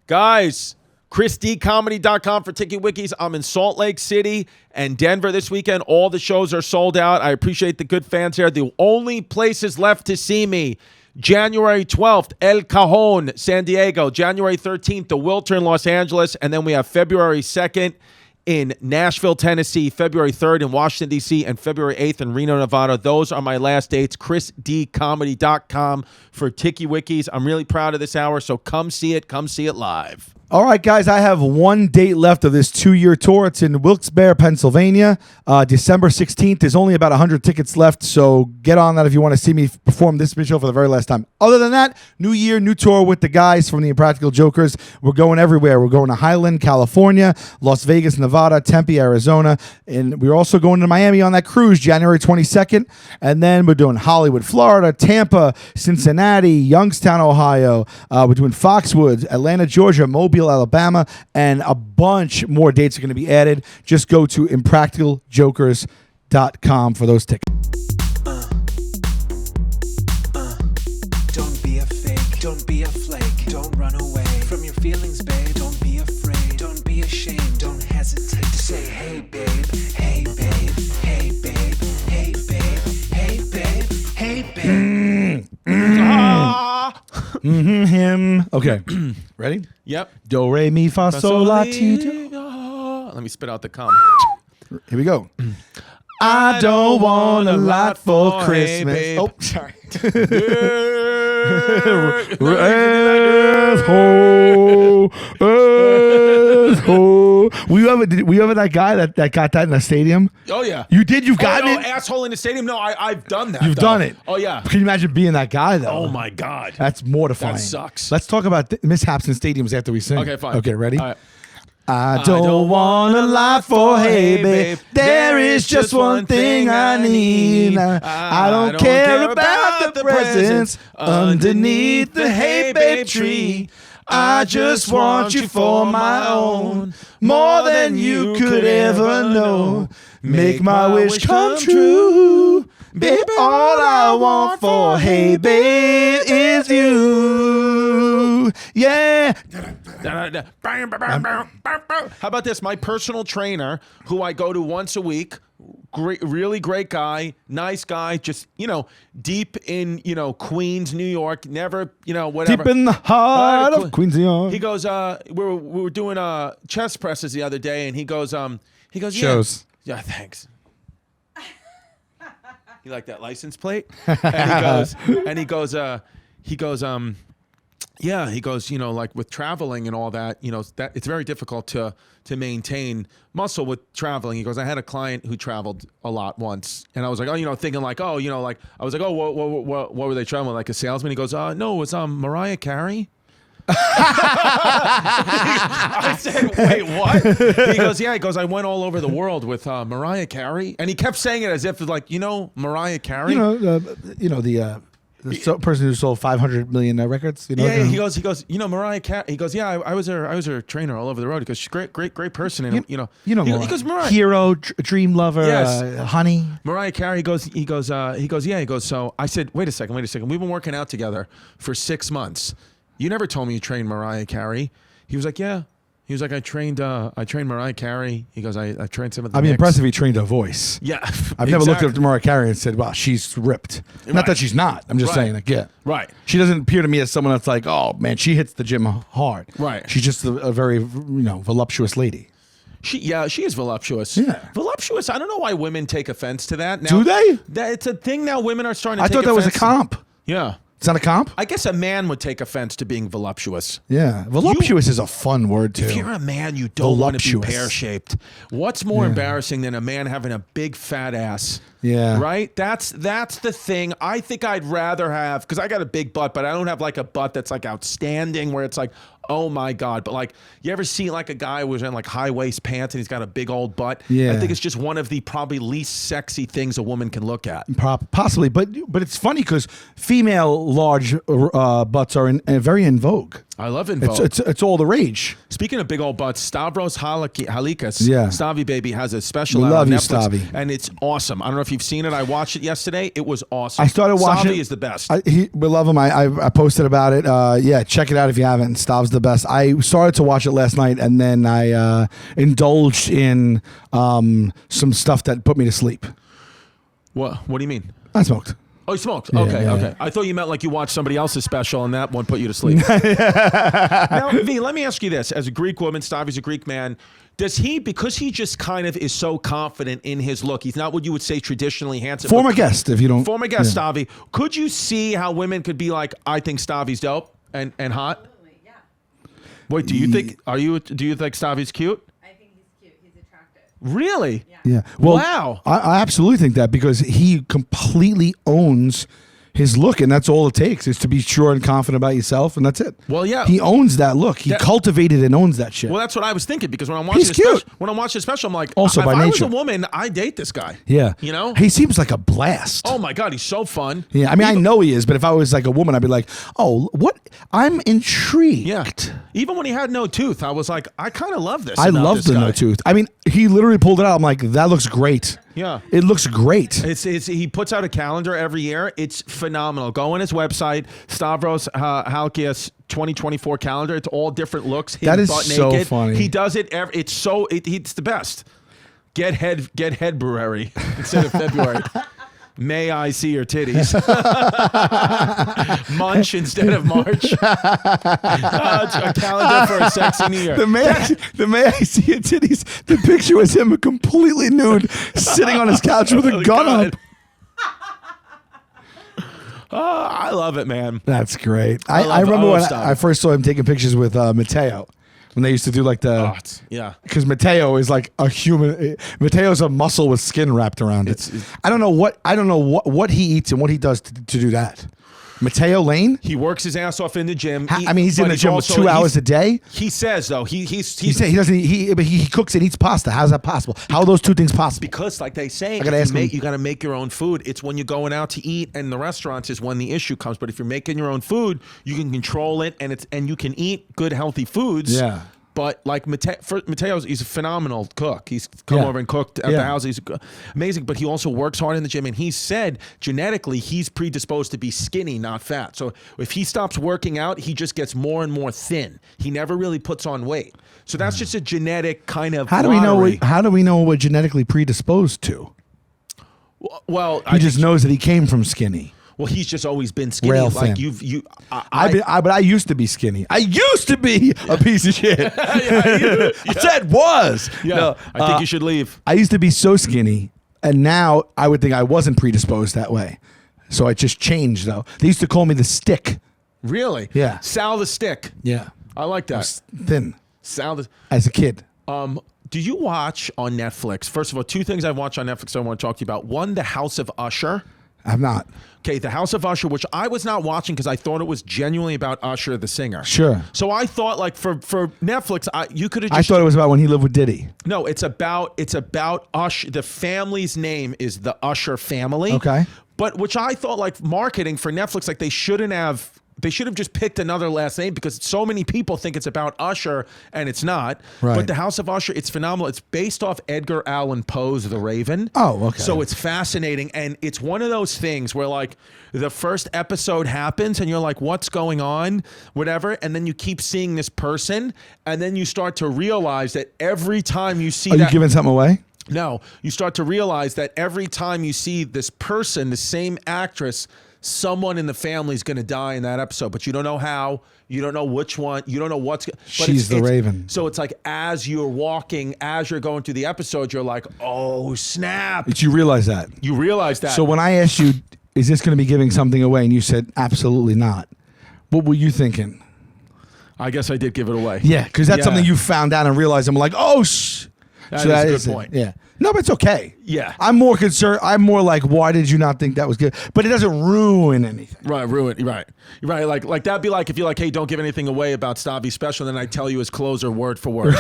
Guys, ChrisDComedy.com for Tiki Wikis. I'm in Salt Lake City and Denver this weekend. All the shows are sold out. I appreciate the good fans here. The only places left to see me, January 12th, El Cajon, San Diego. January 13th, the Wiltern, Los Angeles. And then we have February 2nd in Nashville, Tennessee, February 3rd in Washington, D.C., and February 8th in Reno, Nevada. Those are my last dates. ChrisDComedy.com for Tiki Wikis. I'm really proud of this hour, so come see it. Come see it live. All right, guys, I have one date left of this 2-year tour. It's in Wilkes-Barre, Pennsylvania, December 16th. There's only about 100 tickets left, so get on that if you want to see me perform this show for the very last time. Other than that, new year, new tour with the guys from the Impractical Jokers. We're going everywhere. We're going to Highland, California, Las Vegas, Nevada, Tempe, Arizona, and we're also going to Miami on that cruise January 22nd, and then we're doing Hollywood, Florida, Tampa, Cincinnati, Youngstown, Ohio. We're doing Foxwoods, Atlanta, Georgia, Mobile, Alabama, and a bunch more dates are going to be added. Just go to impracticaljokers.com for those tickets. Don't be a fake, don't be a flake, don't run away from your feelings, babe. Don't be afraid, don't be ashamed, don't hesitate to say, hey babe, hey babe, hey babe, hey babe, hey babe, hey babe. Him. Okay. Ready? Yep. Do, re, mi, fa, sol, la, ti, do. Let me spit out the cum. Here we go. I don't want a lot for Christmas. Hey, Oh, sorry. Were you ever that guy that got that in the stadium? Oh, yeah. You did? You've gotten it? Asshole in the stadium? No, I've done that. You've done it. Oh, yeah. Can you imagine being that guy, though? Oh, my God. That's mortifying. That sucks. Let's talk about mishaps in stadiums after we sing. Okay, fine. Okay, ready? All right. I don't want a lot for hey, babe. There is just one thing I need. I don't care about the presents underneath the hey, babe tree. I just want you for my own, more than you could ever know. Make my wish come true. Babe, all I want for hey, babe is you. Yeah. How about this? My personal trainer, who I go to once a week, really great guy, nice guy, just, deep in, Queens, New York, never, whatever. Deep in the heart of Queens, New York. He goes, we were doing chest presses the other day, and he goes, Shows. Yeah, thanks. You like that license plate? And he goes, yeah, he goes, like with traveling and all that, that it's very difficult to maintain muscle with traveling. He goes, I had a client who traveled a lot once, and I was like, thinking like, I was like, what were they traveling, like a salesman? He goes, no, it's Mariah Carey. I said, wait, what? He goes, yeah. He goes, I went all over the world with Mariah Carey, and he kept saying it as if like, Mariah Carey. The person who sold 500 million records. Yeah. He goes, Mariah Carey. He goes, yeah. I was her trainer all over the road. He goes, she's great person. And he goes, Mariah, hero, dream lover, yes. Honey. Mariah Carey. He goes, yeah. He goes, so I said, wait a second. We've been working out together for 6 months. You never told me you trained Mariah Carey. He was like, yeah. He was like, I trained Mariah Carey. He goes, I trained some of the I'd be impressed if he trained her voice. Yeah. I've never looked at Mariah Carey and said, wow, she's ripped. Right. Not that she's not. I'm just saying, like, yeah. Right. She doesn't appear to me as someone that's like, oh, man, she hits the gym hard. Right. She's just a very, voluptuous lady. She is voluptuous. Yeah. Voluptuous. I don't know why women take offense to that. Now, do they? It's a thing now women are starting to take offense. I thought that was a comp. Yeah. It's not a comp? I guess a man would take offense to being voluptuous. Yeah. Voluptuous is a fun word, too. If you're a man, you don't want to be pear-shaped. What's more embarrassing than a man having a big fat ass? Yeah. Right? That's the thing. I think I'd rather have, because I got a big butt, but I don't have like a butt that's like outstanding where it's like, oh my God. But like, you ever see like a guy who's in like high waist pants and he's got a big old butt? Yeah. I think it's just one of the probably least sexy things a woman can look at. Possibly. But it's funny because female large butts are very in vogue. I love In Vogue. It's all the rage. Speaking of big old butts, Stavros Halikas, Yeah. Stavi Baby, has a special We out love on you, Netflix, Stavi. and it's awesome. I don't know if you've seen it. I watched it yesterday. It was awesome. I started watching. Stavi is the best. We love him. I posted about it. Yeah, check it out if you haven't. Stav's the best. I started to watch it last night, and then I indulged in some stuff that put me to sleep. What do you mean? I smoked. Oh, you smoked? Yeah, Okay. yeah. I thought you meant like you watched somebody else's special and that one put you to sleep. Now, V, let me ask you this. As a Greek woman, Stavi's a Greek man. Does he, because he just kind of is so confident in his look, he's not what you would say traditionally handsome. Former guest, if you don't. Former guest, Yeah. Stavi. Could you see how women could be like, I think Stavi's dope and hot? Absolutely, yeah. Wait, do you think Stavi's cute? I think he's cute. He's attractive. Really? Yeah. Yeah. Well, Wow. I absolutely think that because he completely owns his look, and that's all it takes is to be sure and confident about yourself, and that's it. Well, yeah. He owns that look. He cultivated and owns that shit. Well, that's what I was thinking because when I'm watching He's cute. the special, I'm like, Also if by I was nature. a woman, I date this guy. Yeah. You know? He seems like a blast. Oh my God, he's so fun. Yeah, I mean, I know he is, but if I was like a woman, I'd be like, oh, what? I'm intrigued. Yeah. Even when he had no tooth, I was like, I kind of love this. I about love this the guy. no tooth. I mean, he literally pulled it out. I'm like, that looks great. Yeah. It looks great. It's he puts out a calendar every year. It's phenomenal. Go on his website, Stavros Halkias 2024 calendar. It's all different looks. Him That is butt so naked. funny. He does it. It's the best. Get Headbury instead of February. May I see your titties? Munch instead of March. It's a calendar for a sexy New Year. The May I see your titties. The picture was him completely nude, sitting on his couch with a gun God. up. I love it, man. That's great. I I remember love when Stavi. I first saw him taking pictures with Matteo. When they used to do like the, Yeah. because Matteo is like a human. Mateo's a muscle with skin wrapped around it. I don't know what he eats and what he does to do that. Mateo Lane. He works his ass off in the gym. I mean, he's in but the gym also- 2 hours a day. He says though, he He said he doesn't. But he cooks and eats pasta. How's that possible? How are those two things possible? because like they say, gotta ask him. you got to make your own food. It's when you're going out to eat and the restaurants is when the issue comes. But if you're making your own food, you can control it and you can eat good healthy foods. Yeah. But like Mateo's, he's a phenomenal cook. He's come Yeah. over and cooked at Yeah. the house. He's amazing. But he also works hard in the gym. And he said genetically he's predisposed to be skinny, not fat. So if he stops working out, he just gets more and more thin. He never really puts on weight. So that's just a genetic kind of How do we know? lottery. How do we know what we're genetically predisposed to? Well, He just knows that he came from skinny. Well, he's just always been skinny. Rail Like thin. I But I used to be skinny. I used to be a piece of shit. I said was. yeah. No, I think you should leave. I used to be so skinny, and now I would think I wasn't predisposed that way. So it just changed, though. They used to call me the stick. Really? Yeah. Sal the Stick. Yeah. I like I that. was thin Sal the. as a kid. Do you watch on Netflix? First of all, two things I've watched on Netflix I want to talk to you about. One, The House of Usher. I'm not. Okay, The House of Usher, which I was not watching because I thought it was genuinely about Usher, the singer. Sure. So I thought, like, for Netflix, you could have I just. thought it was about when he lived with Diddy. No, it's about Usher. The family's name is the Usher family. Okay. But which I thought, like, marketing for Netflix, like, they should have just picked another last name because so many people think it's about Usher and it's not. Right. But The House of Usher, it's phenomenal. It's based off Edgar Allan Poe's The Raven. Oh, okay. So it's fascinating. And it's one of those things where, like, the first episode happens and you're like, what's going on? Whatever. And then you keep seeing this person. And then you start to realize that every time you see Are that. you giving something away? No, you start to realize that every time you see this person, the same actress, someone in the family is going to die in that episode, but you don't know how, you don't know which one, you don't know what's. But She's the Raven. So it's like as you're walking, as you're going through the episode, you're like, oh snap! Did you realize that? You realize that. So when I asked you, is this going to be giving something away? And you said, absolutely not. What were you thinking? I guess I did give it away. Yeah, because that's Yeah. something you found out and realized. I'm like, oh, That is a good point. Yeah. No, but it's okay. Yeah. I'm more concerned. I'm more like, why did you not think that was good? But it doesn't ruin anything. Right, ruin. Right, right. Like that'd be like if you're like, hey, don't give anything away about Stavi's special, and then I tell you his closer word for word.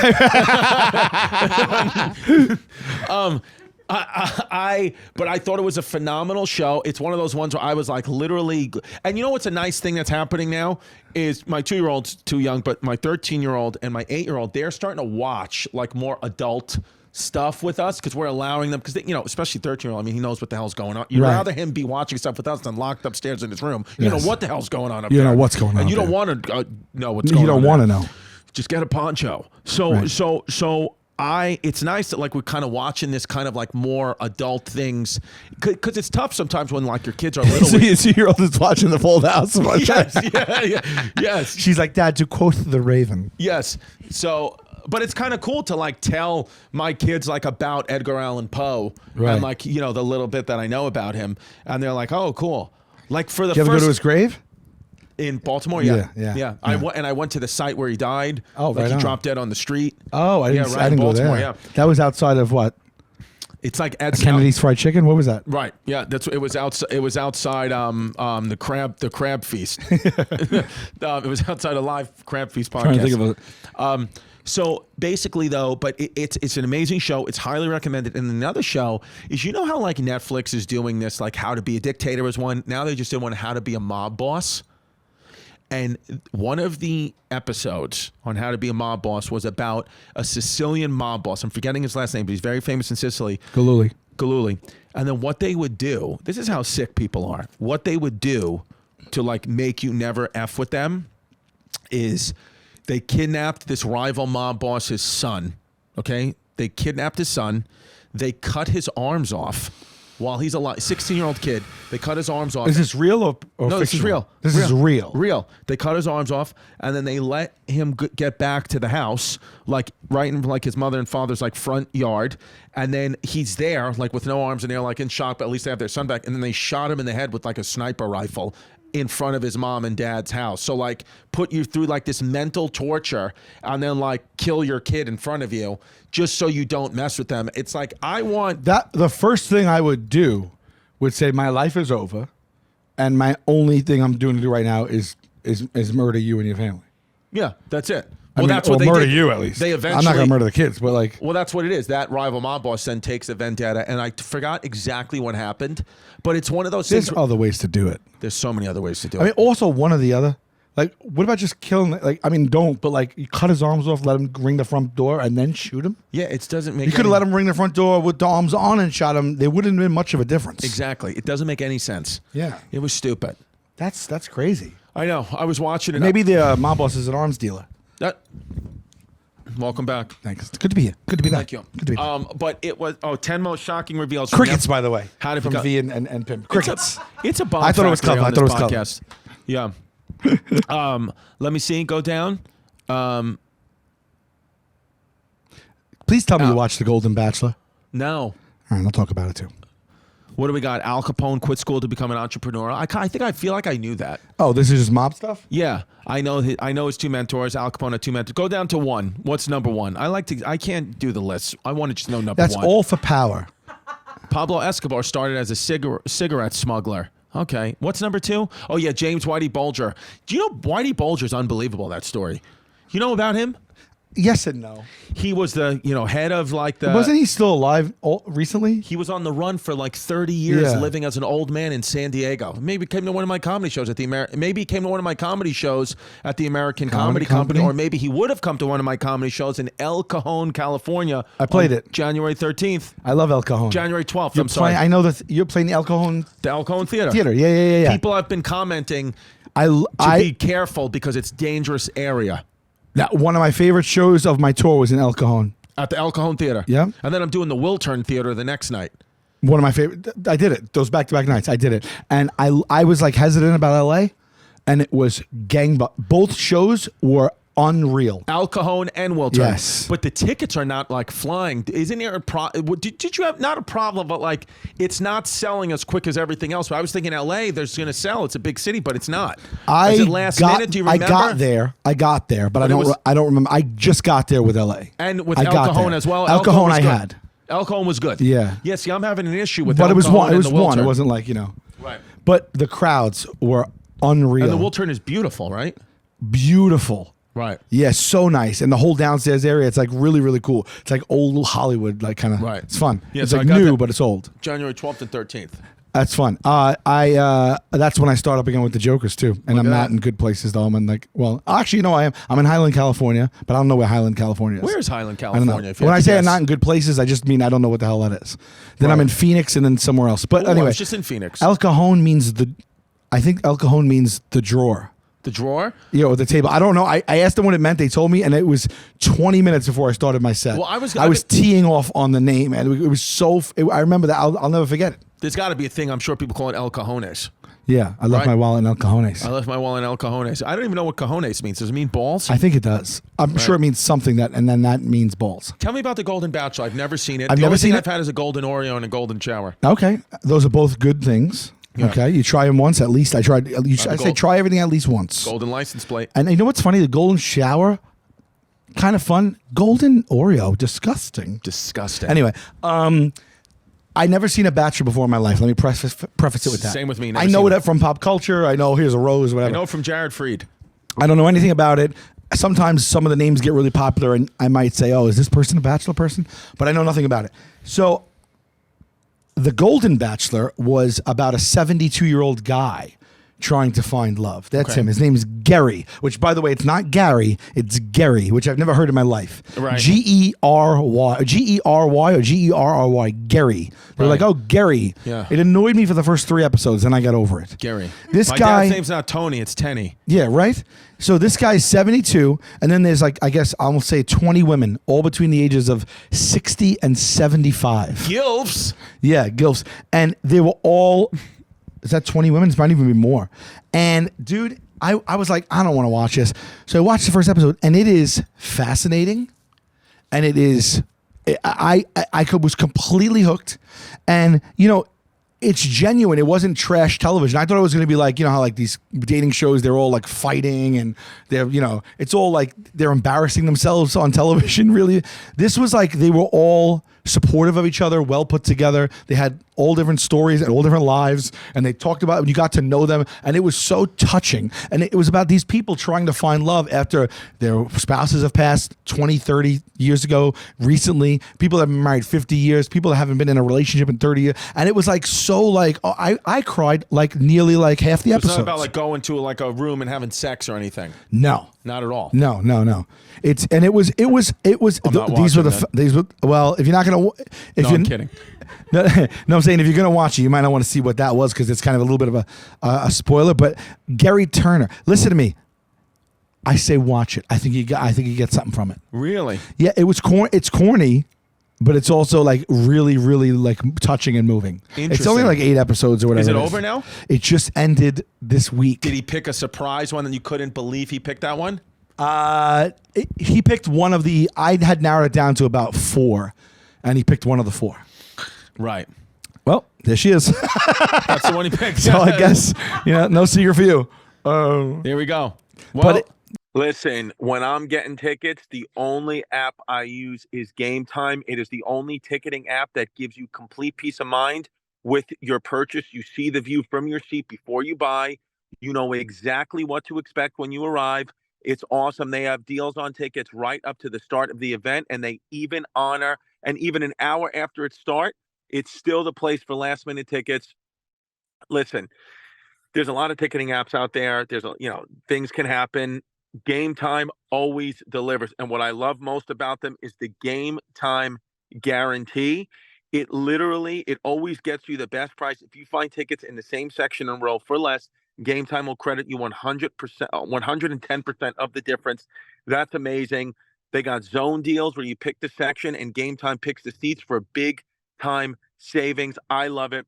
But I thought it was a phenomenal show. It's one of those ones where I was like literally, and you know what's a nice thing that's happening now is my 2-year-old's too young, but my 13-year-old and my 8-year-old, they're starting to watch like more adult stuff with us because we're allowing them, because especially 13-year-old, I mean, he knows what the hell's going on. You'd rather him be watching stuff with us than locked upstairs in his room. You know what the hell's going on up there. You know what's going on. And you don't want to know what's going on. You don't want to know. Just get a poncho. It's nice that like we're kind of watching this kind of like more adult things, because it's tough sometimes when like your kids are little. So your 2-year-old is watching the Full House. Yes. She's like, Dad, to quote the Raven. Yes. So, but it's kind of cool to like tell my kids like about Edgar Allan Poe and like the little bit that I know about him, and they're like, oh, cool. Like for the Did you ever go to his grave? In Baltimore, yeah. I went to the site where he died. Oh, like right he on. dropped dead on the street. Oh, I didn't in go Baltimore, there. yeah. That was outside of what? It's like Kennedy's Fried Chicken. What was that? Right. Yeah. It was outside. It was outside. The crab feast. It was outside a live crab feast podcast. Trying to think of it. So basically, though, but it's an amazing show. It's highly recommended. And another show is, how like Netflix is doing this, like How to Be a Dictator is one. Now they just did one, How to Be a Mob Boss. And one of the episodes on How to Be a Mob Boss was about a Sicilian mob boss. I'm forgetting his last name, but he's very famous in Sicily. Galuli. And then what they would do, this is how sick people are. What they would do to like make you never F with them is they kidnapped this rival mob boss's son. Okay? They kidnapped his son. They cut his arms off while he's alive. 16-year-old kid. They cut his arms off. Is this real or no, this is real. This is real. Real. They cut his arms off, and then they let him get back to the house, like right in like his mother and father's like front yard, and then he's there like with no arms, and they're like in shock, but at least they have their son back. And then they shot him in the head with like a sniper rifle in front of his mom and dad's house. So like put you through like this mental torture, and then like kill your kid in front of you just so you don't mess with them. It's like, I want that. The first thing I would do would say my life is over, and my only thing I'm doing to do right now is murder you and your family. Yeah, that's it. Well, that's what they murder did. You at least. They eventually. I'm not gonna murder the kids, but like. Well, that's what it is. That rival mob boss then takes a vendetta, and I forgot exactly what happened, but it's one of those things. There's other ways to do it. There's so many other ways to do it. I mean, also one or the other. Like, what about just killing? Like, I mean, don't. But like, you cut his arms off, let him ring the front door, and then shoot him. Yeah, it doesn't make. You could have let him ring the front door with the arms on and shot him. There wouldn't have been much of a difference. Exactly. It doesn't make any sense. Yeah, it was stupid. That's crazy. I know. I was watching it. Maybe the mob boss is an arms dealer. Welcome back. Thanks. Good to be here. Good to be back. Thank you. Good to be back. But it was 10 most shocking reveals. Crickets, by the way. How did from V and Pim? Crickets. It's a bomb. I thought it was factory clever. on I thought it this was podcast. Yeah. Let me see. Go down. Please tell me you watched The Golden Bachelor. No. All right, I'll talk about it too. What do we got? Al Capone quit school to become an entrepreneur. I feel like I knew that. Oh, this is just mob stuff? Yeah, I know. I know his two mentors. Al Capone had two mentors. Go down to one. What's number one? I can't do the list. I want to just know number one. That's all for power. Pablo Escobar started as a cigarette smuggler. Okay. What's number two? Oh yeah, James Whitey Bulger. Do you know Whitey Bulger's unbelievable? That story. You know about him? Yes and no. He was the head of like the. Wasn't he still alive recently? He was on the run for like 30 years, living as an old man in San Diego. Maybe came to one of my comedy shows at the American Comedy Company, or maybe he would have come to one of my comedy shows in El Cajon, California. I played it January 13th. I love El Cajon. January 12th. I'm sorry. I know that you're playing the El Cajon. The El Cajon Theater. Yeah. People have been commenting to be careful because it's a dangerous area. Now, one of my favorite shows of my tour was in El Cajon. At the El Cajon Theater. Yeah. And then I'm doing the Wiltern Theater the next night. One of my favorite. I did it. Those back-to-back nights. I did it. And I was like hesitant about LA. And it was both shows were unreal. Al Cajon and Wiltern. Yes. But the tickets are not like flying. Isn't there a problem? Did you have not a problem, but like it's not selling as quick as everything else? But I was thinking LA, there's going to sell. It's a big city, but it's not. Is it last minute? Do you remember? I got there, but I don't remember. I just got there with LA. And with El Cajon as well. El Cajon I had. El Cajon was good. Yeah. Yeah, see, I'm having an issue with but El Cajon and the Wiltern. It wasn't like, Right. But the crowds were unreal. And the Wiltern is beautiful, right? Beautiful. Right. Yeah, so nice. And the whole downstairs area, it's like really, really cool. It's like old Hollywood, like kind of. Right. It's fun. Yeah, it's so like I got new, that- but it's old. January 12th and 13th. That's fun. That's when I start up again with the Jokers too, and I'm not in good places though. I'm in like, well, actually, I am. I'm in Highland, California, but I don't know where Highland, California is. Where is Highland, I don't California? know. When I say I'm not in good places, I just mean I don't know what the hell that is. Then I'm in Phoenix and then somewhere else. But I anyway, was just in Phoenix. El Cajon means I think El Cajon means the drawer. The drawer? Yeah, or the table. I don't know. I asked them what it meant. They told me, and it was 20 minutes before I started my set. Well, I was teeing off on the name, and it was so. I remember that. I'll never forget it. There's got to be a thing. I'm sure people call it El Cajones. Yeah, I left Right. my wallet in El Cajones. I left my wallet in El Cajones. I don't even know what Cajones means. Does it mean balls? I think it does. I'm sure it means something and then that means balls. Tell me about the Golden Bachelor. I've never seen it. I've the never only seen thing it? I've had is a golden Oreo and a golden shower. Okay, those are both good things. Yeah. Okay, you try them once at least. I say try everything at least once. Golden license plate. And you know what's funny? The golden shower, kind of fun. Golden Oreo, disgusting. Disgusting. Anyway, I never seen a Bachelor before in my life. Let me preface it with that. Same with me. I Never know seen it from pop culture. I know here's a rose, I whatever. know from Jared Freed. I don't know anything about it. Sometimes some of the names get really popular, and I might say, "Oh, is this person a Bachelor person?" But I know nothing about it. So, the Golden Bachelor was about a 72-year-old guy trying to find love. That's Okay. him. His name is Gary, which, by the way, it's not Gary, it's Gary, which I've never heard in my life. Right. Gery, Gery or Gerry. Gary. They're Right. like, oh, Gary. Yeah. It annoyed me for the first 3 episodes, and I got over it. Gary. This My guy. dad's name's not Tony. It's Tenny. Yeah, right? So this guy's 72, and then there's like, I guess I'll say 20 women, all between the ages of 60 and 75. Gilfs. Yeah, gilfs. And they were all, is that 20 women? It might even be more. And dude, I was like, I don't want to watch this. So I watched the first episode, and it is fascinating. And it is, I was completely hooked. And, you know, it's genuine. It wasn't trash television. I thought it was going to be like, you know, how like these dating shows, they're all like fighting and they're, you know, it's all like they're embarrassing themselves on television, really. This was like they were all supportive of each other, well put together. They had all different stories and all different lives, and they talked about it, and you got to know them, and it was so touching. And it was about these people trying to find love after their spouses have passed 20, 30 years ago, recently, people that have been married 50 years, people that haven't been in a relationship in 30 years, and it was like so like, oh, I cried like nearly like half the It's episodes. not about like going to like a room and having sex or anything. No. Not at all. No. It was. not These were watching these were. Well, if you're not gonna, if No, you're I'm kidding. No, I'm saying if you're gonna watch it, you might not want to see what that was because it's kind of a little bit of a spoiler. But Gary Turner, listen to me. I say watch it. I think you get something from it. Really? Yeah, it's corny, but it's also like really, really like touching and moving. It's only Interesting. like 8 episodes or whatever. Is it over now? It just ended this week. Did he pick a surprise one that you couldn't believe he picked that one? He picked one of the. I had narrowed it down to about 4, and he picked one of the 4. Right. Well, there she is. That's the one he picked. So I guess no secret for you. There we go. But it- Listen, when I'm getting tickets, the only app I use is Game Time. It is the only ticketing app that gives you complete peace of mind with your purchase. You see the view from your seat before you buy. You know exactly what to expect when you arrive. It's awesome. They have deals on tickets right up to the start of the event, and they even honor, and even an hour after it starts, it's still the place for last minute tickets. Listen, there's a lot of ticketing apps out there. Things can happen. Game Time always delivers. And what I love most about them is the Game Time guarantee. It always gets you the best price. If you find tickets in the same section and row for less, Game Time will credit you 100%, 110% of the difference. That's amazing. They got zone deals where you pick the section and Game Time picks the seats for big time savings. I love it.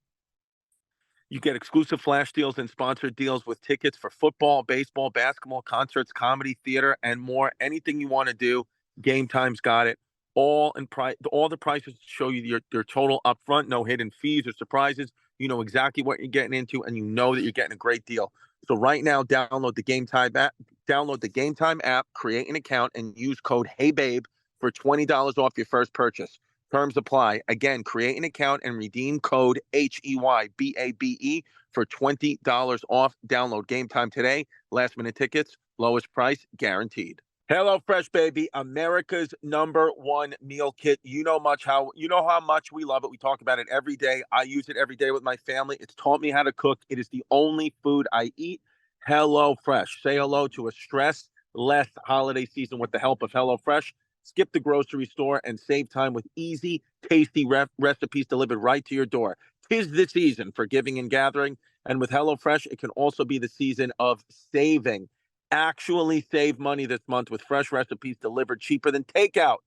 You get exclusive flash deals and sponsored deals with tickets for football, baseball, basketball, concerts, comedy, theater, and more. Anything you want to do, Game Time's got it. All the prices show you your total upfront, no hidden fees or surprises. You know exactly what you're getting into, and you know that you're getting a great deal. So right now, download the Game Time app. Download the Game Time app, create an account, and use code HeyBabe for $20 off your first purchase. Terms apply. Again, create an account and redeem code HEYBABE for $20 off. Download Game Time today. Last minute tickets, lowest price guaranteed. HelloFresh, baby, America's #1 meal kit. You know how much we love it. We talk about it every day. I use it every day with my family. It's taught me how to cook. It is the only food I eat. HelloFresh. Say hello to a stress-less holiday season with the help of HelloFresh. Skip the grocery store and save time with easy, tasty recipes delivered right to your door. 'Tis the season for giving and gathering, and with HelloFresh, it can also be the season of saving. Actually save money this month with fresh recipes delivered cheaper than takeout.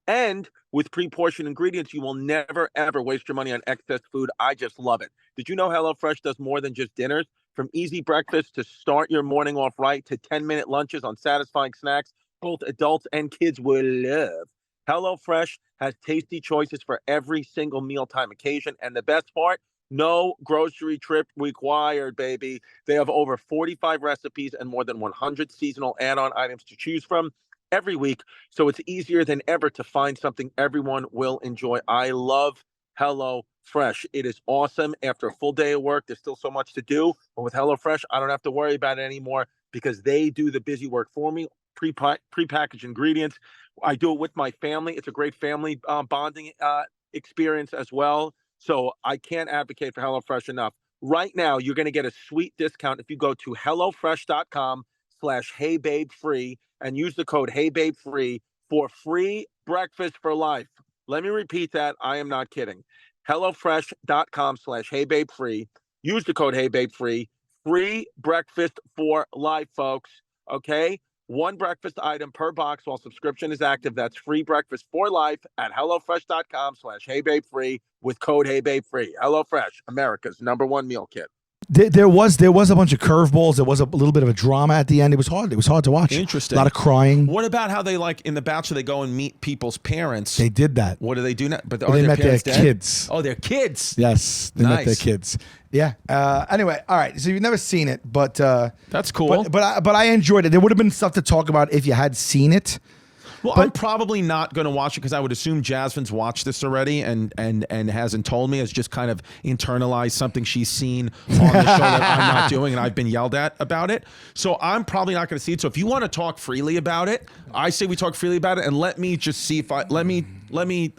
And with pre-portioned ingredients, you will never, ever waste your money on excess food. I just love it. Did you know HelloFresh does more than just dinners? From easy breakfast to start your morning off right to 10-minute lunches on satisfying snacks, both adults and kids will love. HelloFresh has tasty choices for every single mealtime occasion. And the best part, no grocery trip required, baby. They have over 45 recipes and more than 100 seasonal add-on items to choose from every week, so it's easier than ever to find something everyone will enjoy. I love HelloFresh. It is awesome. After a full day of work, there's still so much to do. But with HelloFresh, I don't have to worry about it anymore because they do the busy work for me. Prepackaged ingredients. I do it with my family. It's a great family bonding experience as well. So I can't advocate for HelloFresh enough. Right now, you're going to get a sweet discount if you go to HelloFresh.com/HeyBabeFree and use the code HeyBabeFree for free breakfast for life. Let me repeat that. I am not kidding. HelloFresh.com/HeyBabeFree. Use the code HeyBabeFree. Free breakfast for life, folks. Okay? One breakfast item per box while subscription is active. That's free breakfast for life at HelloFresh.com/HeyBabeFree with code HeyBabeFree. HelloFresh, America's #1 meal kit. There was a bunch of curveballs. There was a little bit of a drama at the end. It was hard. It was hard to watch. Interesting. A lot of crying. What about how they, like, in The Bachelor, they go and meet people's parents? They did that. What do they do now? But They met their kids. Oh, their kids. Yes, they met their Nice. kids. Yeah. Anyway, all right. So you've never seen it, but That's cool. But I enjoyed it. There would have been stuff to talk about if you had seen it. Well, I'm probably not going to watch it because I would assume Jasmine's watched this already and hasn't told me. Has just kind of internalized something she's seen on the show that I'm not doing, and I've been yelled at about it. So I'm probably not going to see it. So if you want to talk freely about it, I say we talk freely about it, and let me just see if let me.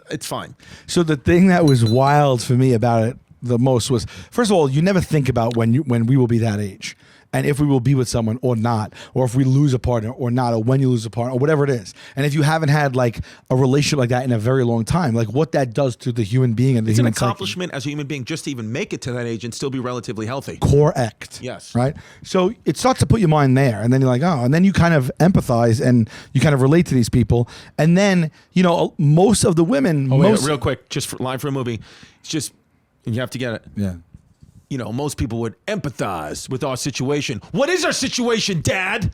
It's fine. So the thing that was wild for me about it the most was, first of all, you never think about when we will be that age. And if we will be with someone or not, or if we lose a partner or not, or when you lose a partner, or whatever it is. And if you haven't had like a relationship like that in a very long time, like what that does to the human being and the It's an human psyche. accomplishment as a human being just to even make it to that age and still be relatively healthy. Correct. Yes. Right? So it starts to put your mind there. And then you're like, oh, and then you kind of empathize and you kind of relate to these people. And then, most of the women. Oh, wait, real quick, just for line for a movie. It's just, you have to get it. Yeah. Most people would empathize with our situation. What is our situation, Dad?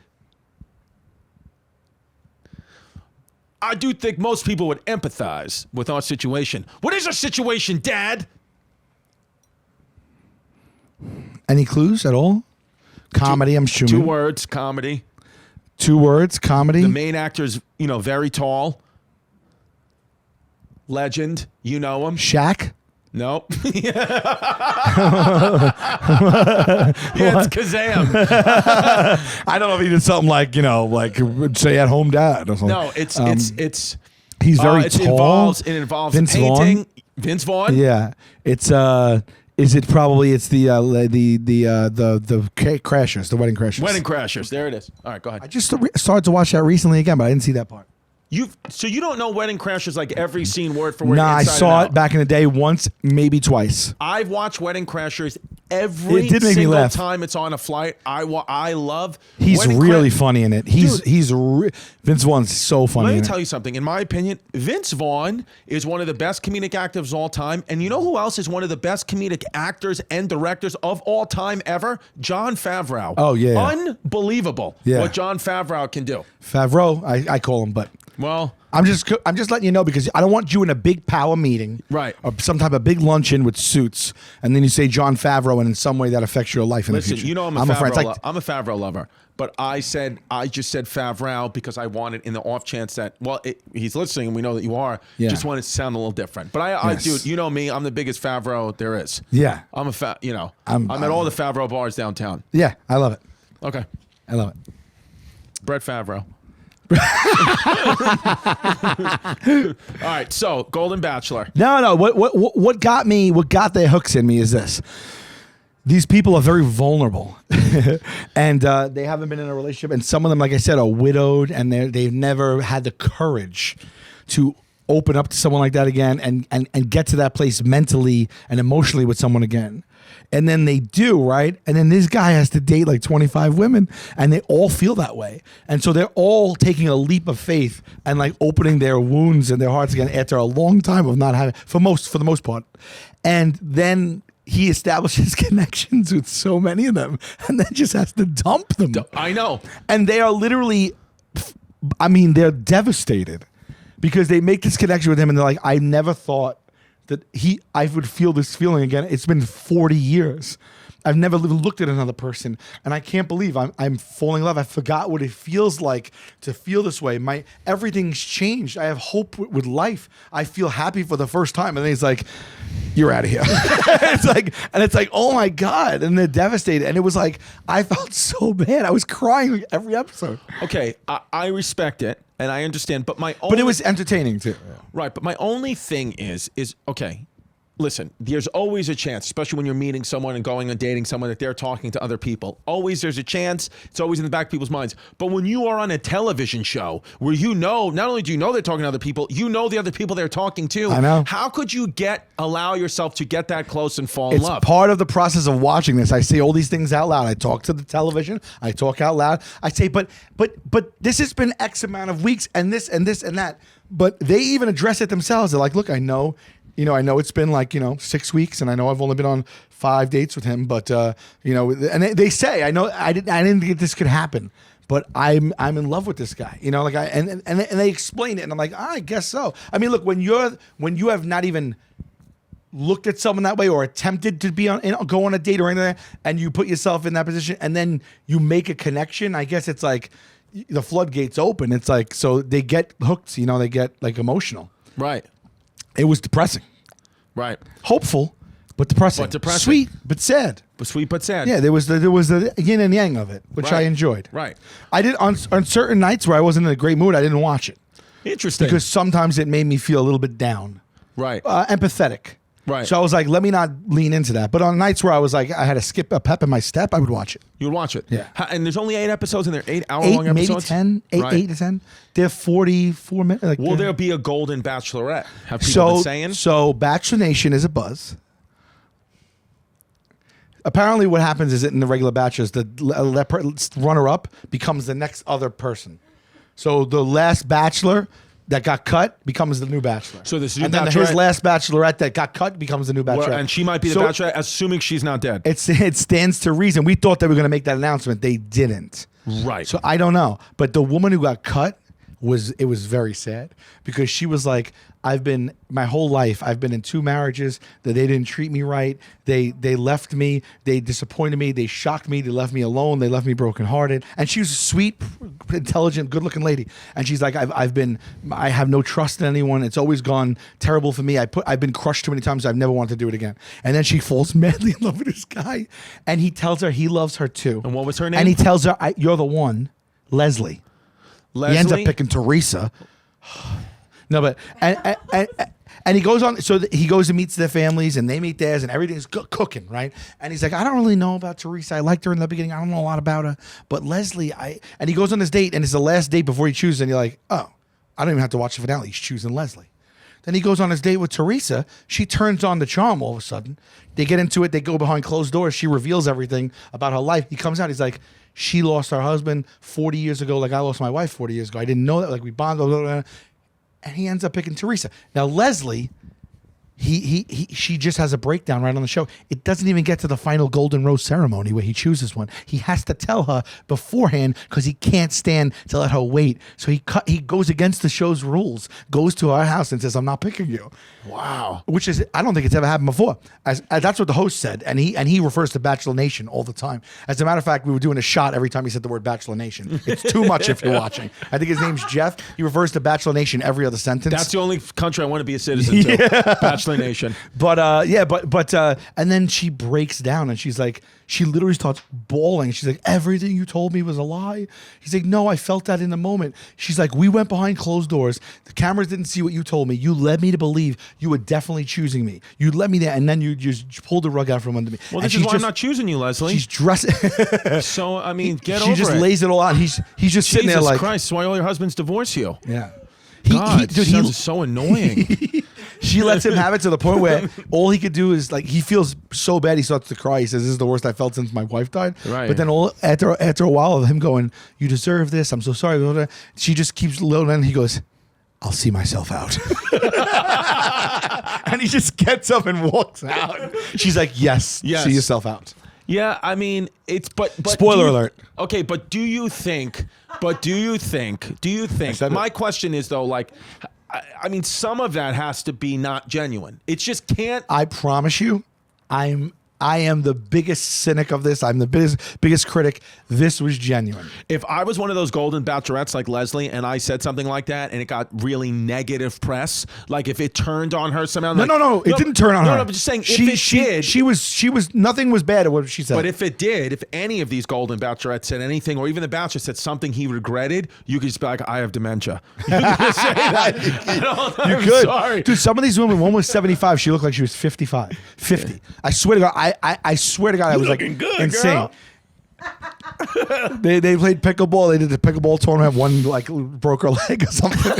I do think most people would empathize with our situation. What is our situation, Dad? Any clues at all? Comedy, I'm assuming. 2 words, comedy. 2 words, comedy. The main actor's, very tall. Legend. You know him. Shaq. Nope. Yeah, it's Kazam. I don't know if he did something like say at home dad or something. No, it's he's very tall. tall. It involves Vince painting. Vaughn? Vince Vaughn. Yeah, it's is it probably it's the Crashers, the Wedding Crashers. Wedding Crashers. There it is. All right, go I ahead. just started to watch that recently again, but I didn't see that part. So you don't know Wedding Crashers like every scene word for word. Nah, I inside saw and it out. back in the day once, maybe twice. I've watched Wedding Crashers every It did make me single laugh. time it's on a flight. I love. He's Wedding really Cra- funny in it. Vince Vaughn's so funny. Let me in tell it. you something. In my opinion, Vince Vaughn is one of the best comedic actors of all time. And you know who else is one of the best comedic actors and directors of all time ever? Jon Favreau. Oh, yeah. Unbelievable what Jon Favreau can do. Favreau, I call him, but Well, I'm just letting you know because I don't want you in a big power meeting, Right. Or some type of big luncheon with suits, and then you say Jon Favreau, and in some way that affects your life in listen, the future. I'm a Favreau. It's like, I'm a Favreau lover, but I just said Favreau because I wanted in the off chance that he's listening and we know that you are. Yeah. Just wanted to sound a little different. But I Yes. dude, you know me. I'm the biggest Favreau there is. Yeah. I'm I'm at all the Favreau bars downtown. yeah, I love it. Okay, I love it. Brett Favreau. All right, so Golden Bachelor. No. What got their hooks in me is this. These people are very vulnerable, and they haven't been in a relationship. And some of them, like I said, are widowed, and they've never had the courage to open up to someone like that again, and get to that place mentally and emotionally with someone again. And then they do, right? And then this guy has to date like 25 women, and they all feel that way. And so they're all taking a leap of faith and like opening their wounds and their hearts again after a long time of not having, for the most part. And then he establishes connections with so many of them, and then just has to dump them. I know. And they are literally, I mean, they're devastated because they make this connection with him, and they're like, I never thought that I would feel this feeling again. It's been 40 years. I've never looked at another person, and I can't believe I'm falling in love. I forgot what it feels like to feel this way. Everything's changed. I have hope with life. I feel happy for the first time. And then he's like, "You're out of here." it's like, oh my God. And they're devastated. And it was like, I felt so bad. I was crying like every episode. Okay, I respect it and I understand, but But it was entertaining too. Right, but my only thing is okay. Listen, there's always a chance, especially when you're meeting someone and going and dating someone, that they're talking to other people. Always there's a chance. It's always in the back of people's minds. But when you are on a television show where you know, not only do you know they're talking to other people, you know the other people they're talking to. I know. How could you allow yourself to get that close and fall in love? It's part of the process of watching this. I say all these things out loud. I talk to the television. I talk out loud. I say, but this has been X amount of weeks, and this and this and that. But they even address it themselves. They're like, look, I know it's been like, 6 weeks, and I know I've only been on 5 dates with him, but and they say, I know I didn't think this could happen, but I'm in love with this guy, and they explain it, and I'm like, I guess so. I mean, look, when you have not even looked at someone that way or attempted to go on a date or anything, and you put yourself in that position, and then you make a connection, I guess it's like the floodgates open. It's like, so they get hooked, they get like emotional. Right. It was depressing. Right. Hopeful, but depressing. Sweet, but sad. Sweet, but sad. Yeah, there was the yin and yang of it, which Right. I enjoyed. Right. I did on certain nights where I wasn't in a great mood, I didn't watch it. Interesting. Because sometimes it made me feel a little bit down. Right. Empathetic. Right. So I was like, let me not lean into that. But on nights where I was like, I had to skip a pep in my step, I would watch it. You would watch it. Yeah. And there's only 8 episodes, and they're 8-hour-long episodes? Maybe 10, Right. 8 to 10. They're 44 minutes. Like, Will there be a Golden Bachelorette? Have people been saying? So Bachelor Nation is a buzz. Apparently what happens is that in the regular Bachelors, the runner-up becomes the next other person. So the last Bachelor that got cut becomes the new Bachelor. So this new and then Bachelorette- his last Bachelorette that got cut becomes the new Bachelorette. And she might be the So Bachelorette, assuming she's not dead. It stands to reason. We thought they were going to make that announcement. They didn't. Right. So I don't know. But the woman who got cut was very sad because she was like, my whole life I've been in 2 marriages that they didn't treat me right. They left me. They disappointed me. They shocked me. They left me alone. They left me brokenhearted. And she was a sweet, intelligent, good-looking lady. And she's like, I have no trust in anyone. It's always gone terrible for me. I've been crushed too many times. I've never wanted to do it again. And then she falls madly in love with this guy, and he tells her he loves her too. And what was her name? And he tells her, you're the one, Leslie. Leslie? He ends up picking Teresa. No, but and he goes on. So he goes and meets their families, and they meet theirs, and everything's cooking, right? And he's like, I don't really know about Teresa. I liked her in the beginning. I don't know a lot about her, but Leslie, and he goes on this date, and it's the last date before he chooses, and you're like, oh, I don't even have to watch the finale. He's choosing Leslie. Then he goes on his date with Teresa. She turns on the charm all of a sudden. They get into it. They go behind closed doors. She reveals everything about her life. He comes out. He's like, she lost her husband 40 years ago, like I lost my wife 40 years ago. I didn't know that. Like we bonded. Blah, blah, blah. And he ends up picking Teresa. Now Leslie, she just has a breakdown right on the show. It doesn't even get to the final Golden Rose ceremony where he chooses one. He has to tell her beforehand because he can't stand to let her wait. So he goes against the show's rules, goes to our house and says, I'm not picking you. Wow. Which is, I don't think it's ever happened before. As that's what the host said. And he refers to Bachelor Nation all the time. As a matter of fact, we were doing a shot every time he said the word Bachelor Nation. It's too much if you're watching. I think his name's Jeff. He refers to Bachelor Nation every other sentence. That's the only country I want to be a citizen to. Bachelor Bachelor Nation. But and then she breaks down and she's like, she literally starts bawling. She's like, everything you told me was a lie. He's like, no, I felt that in the moment. She's like, we went behind closed doors. The cameras didn't see what you told me. You led me to believe you were definitely choosing me. You led me there, and then you just pulled the rug out from under me. Well, and this is why I'm not choosing you, Leslie. She's dressing. So, I mean, get she over just it. lays it all out. He's just sitting there Jesus like, Christ, that's why all your husbands divorce you. yeah. God, Dude, sounds so annoying. She lets him have it to the point where all he could do is like, he feels so bad he starts to cry. He says, "This is the worst I felt since my wife died." Right. But then after a while of him going, "You deserve this. I'm so sorry," blah, blah, blah, she just keeps little, and he goes, "I'll see myself out." And he just gets up and walks out. She's like, yes. See yourself out. Yeah, I mean, it's but Spoiler alert. Okay, but do you think? My question is though, like, I mean, some of that has to be not genuine. It just can't. I promise you, I am the biggest cynic of this. I'm the biggest critic. This was genuine. If I was one of those golden bachelorettes like Leslie and I said something like that and it got really negative press, like if it turned on her somehow. No, it didn't turn on her. No, but just saying, if it did. She was, nothing was bad at what she said. But if it did, if any of these golden bachelorettes said anything, or even the bachelor said something he regretted, you could just be like, I have dementia. You could just say that. You I'm could. sorry. Dude, some of these women, one was 75. She looked like she was 55. 50. I swear to God, I swear to God, I was like good, insane. girl. They played pickleball. They did the pickleball tournament. One like broke her leg or something.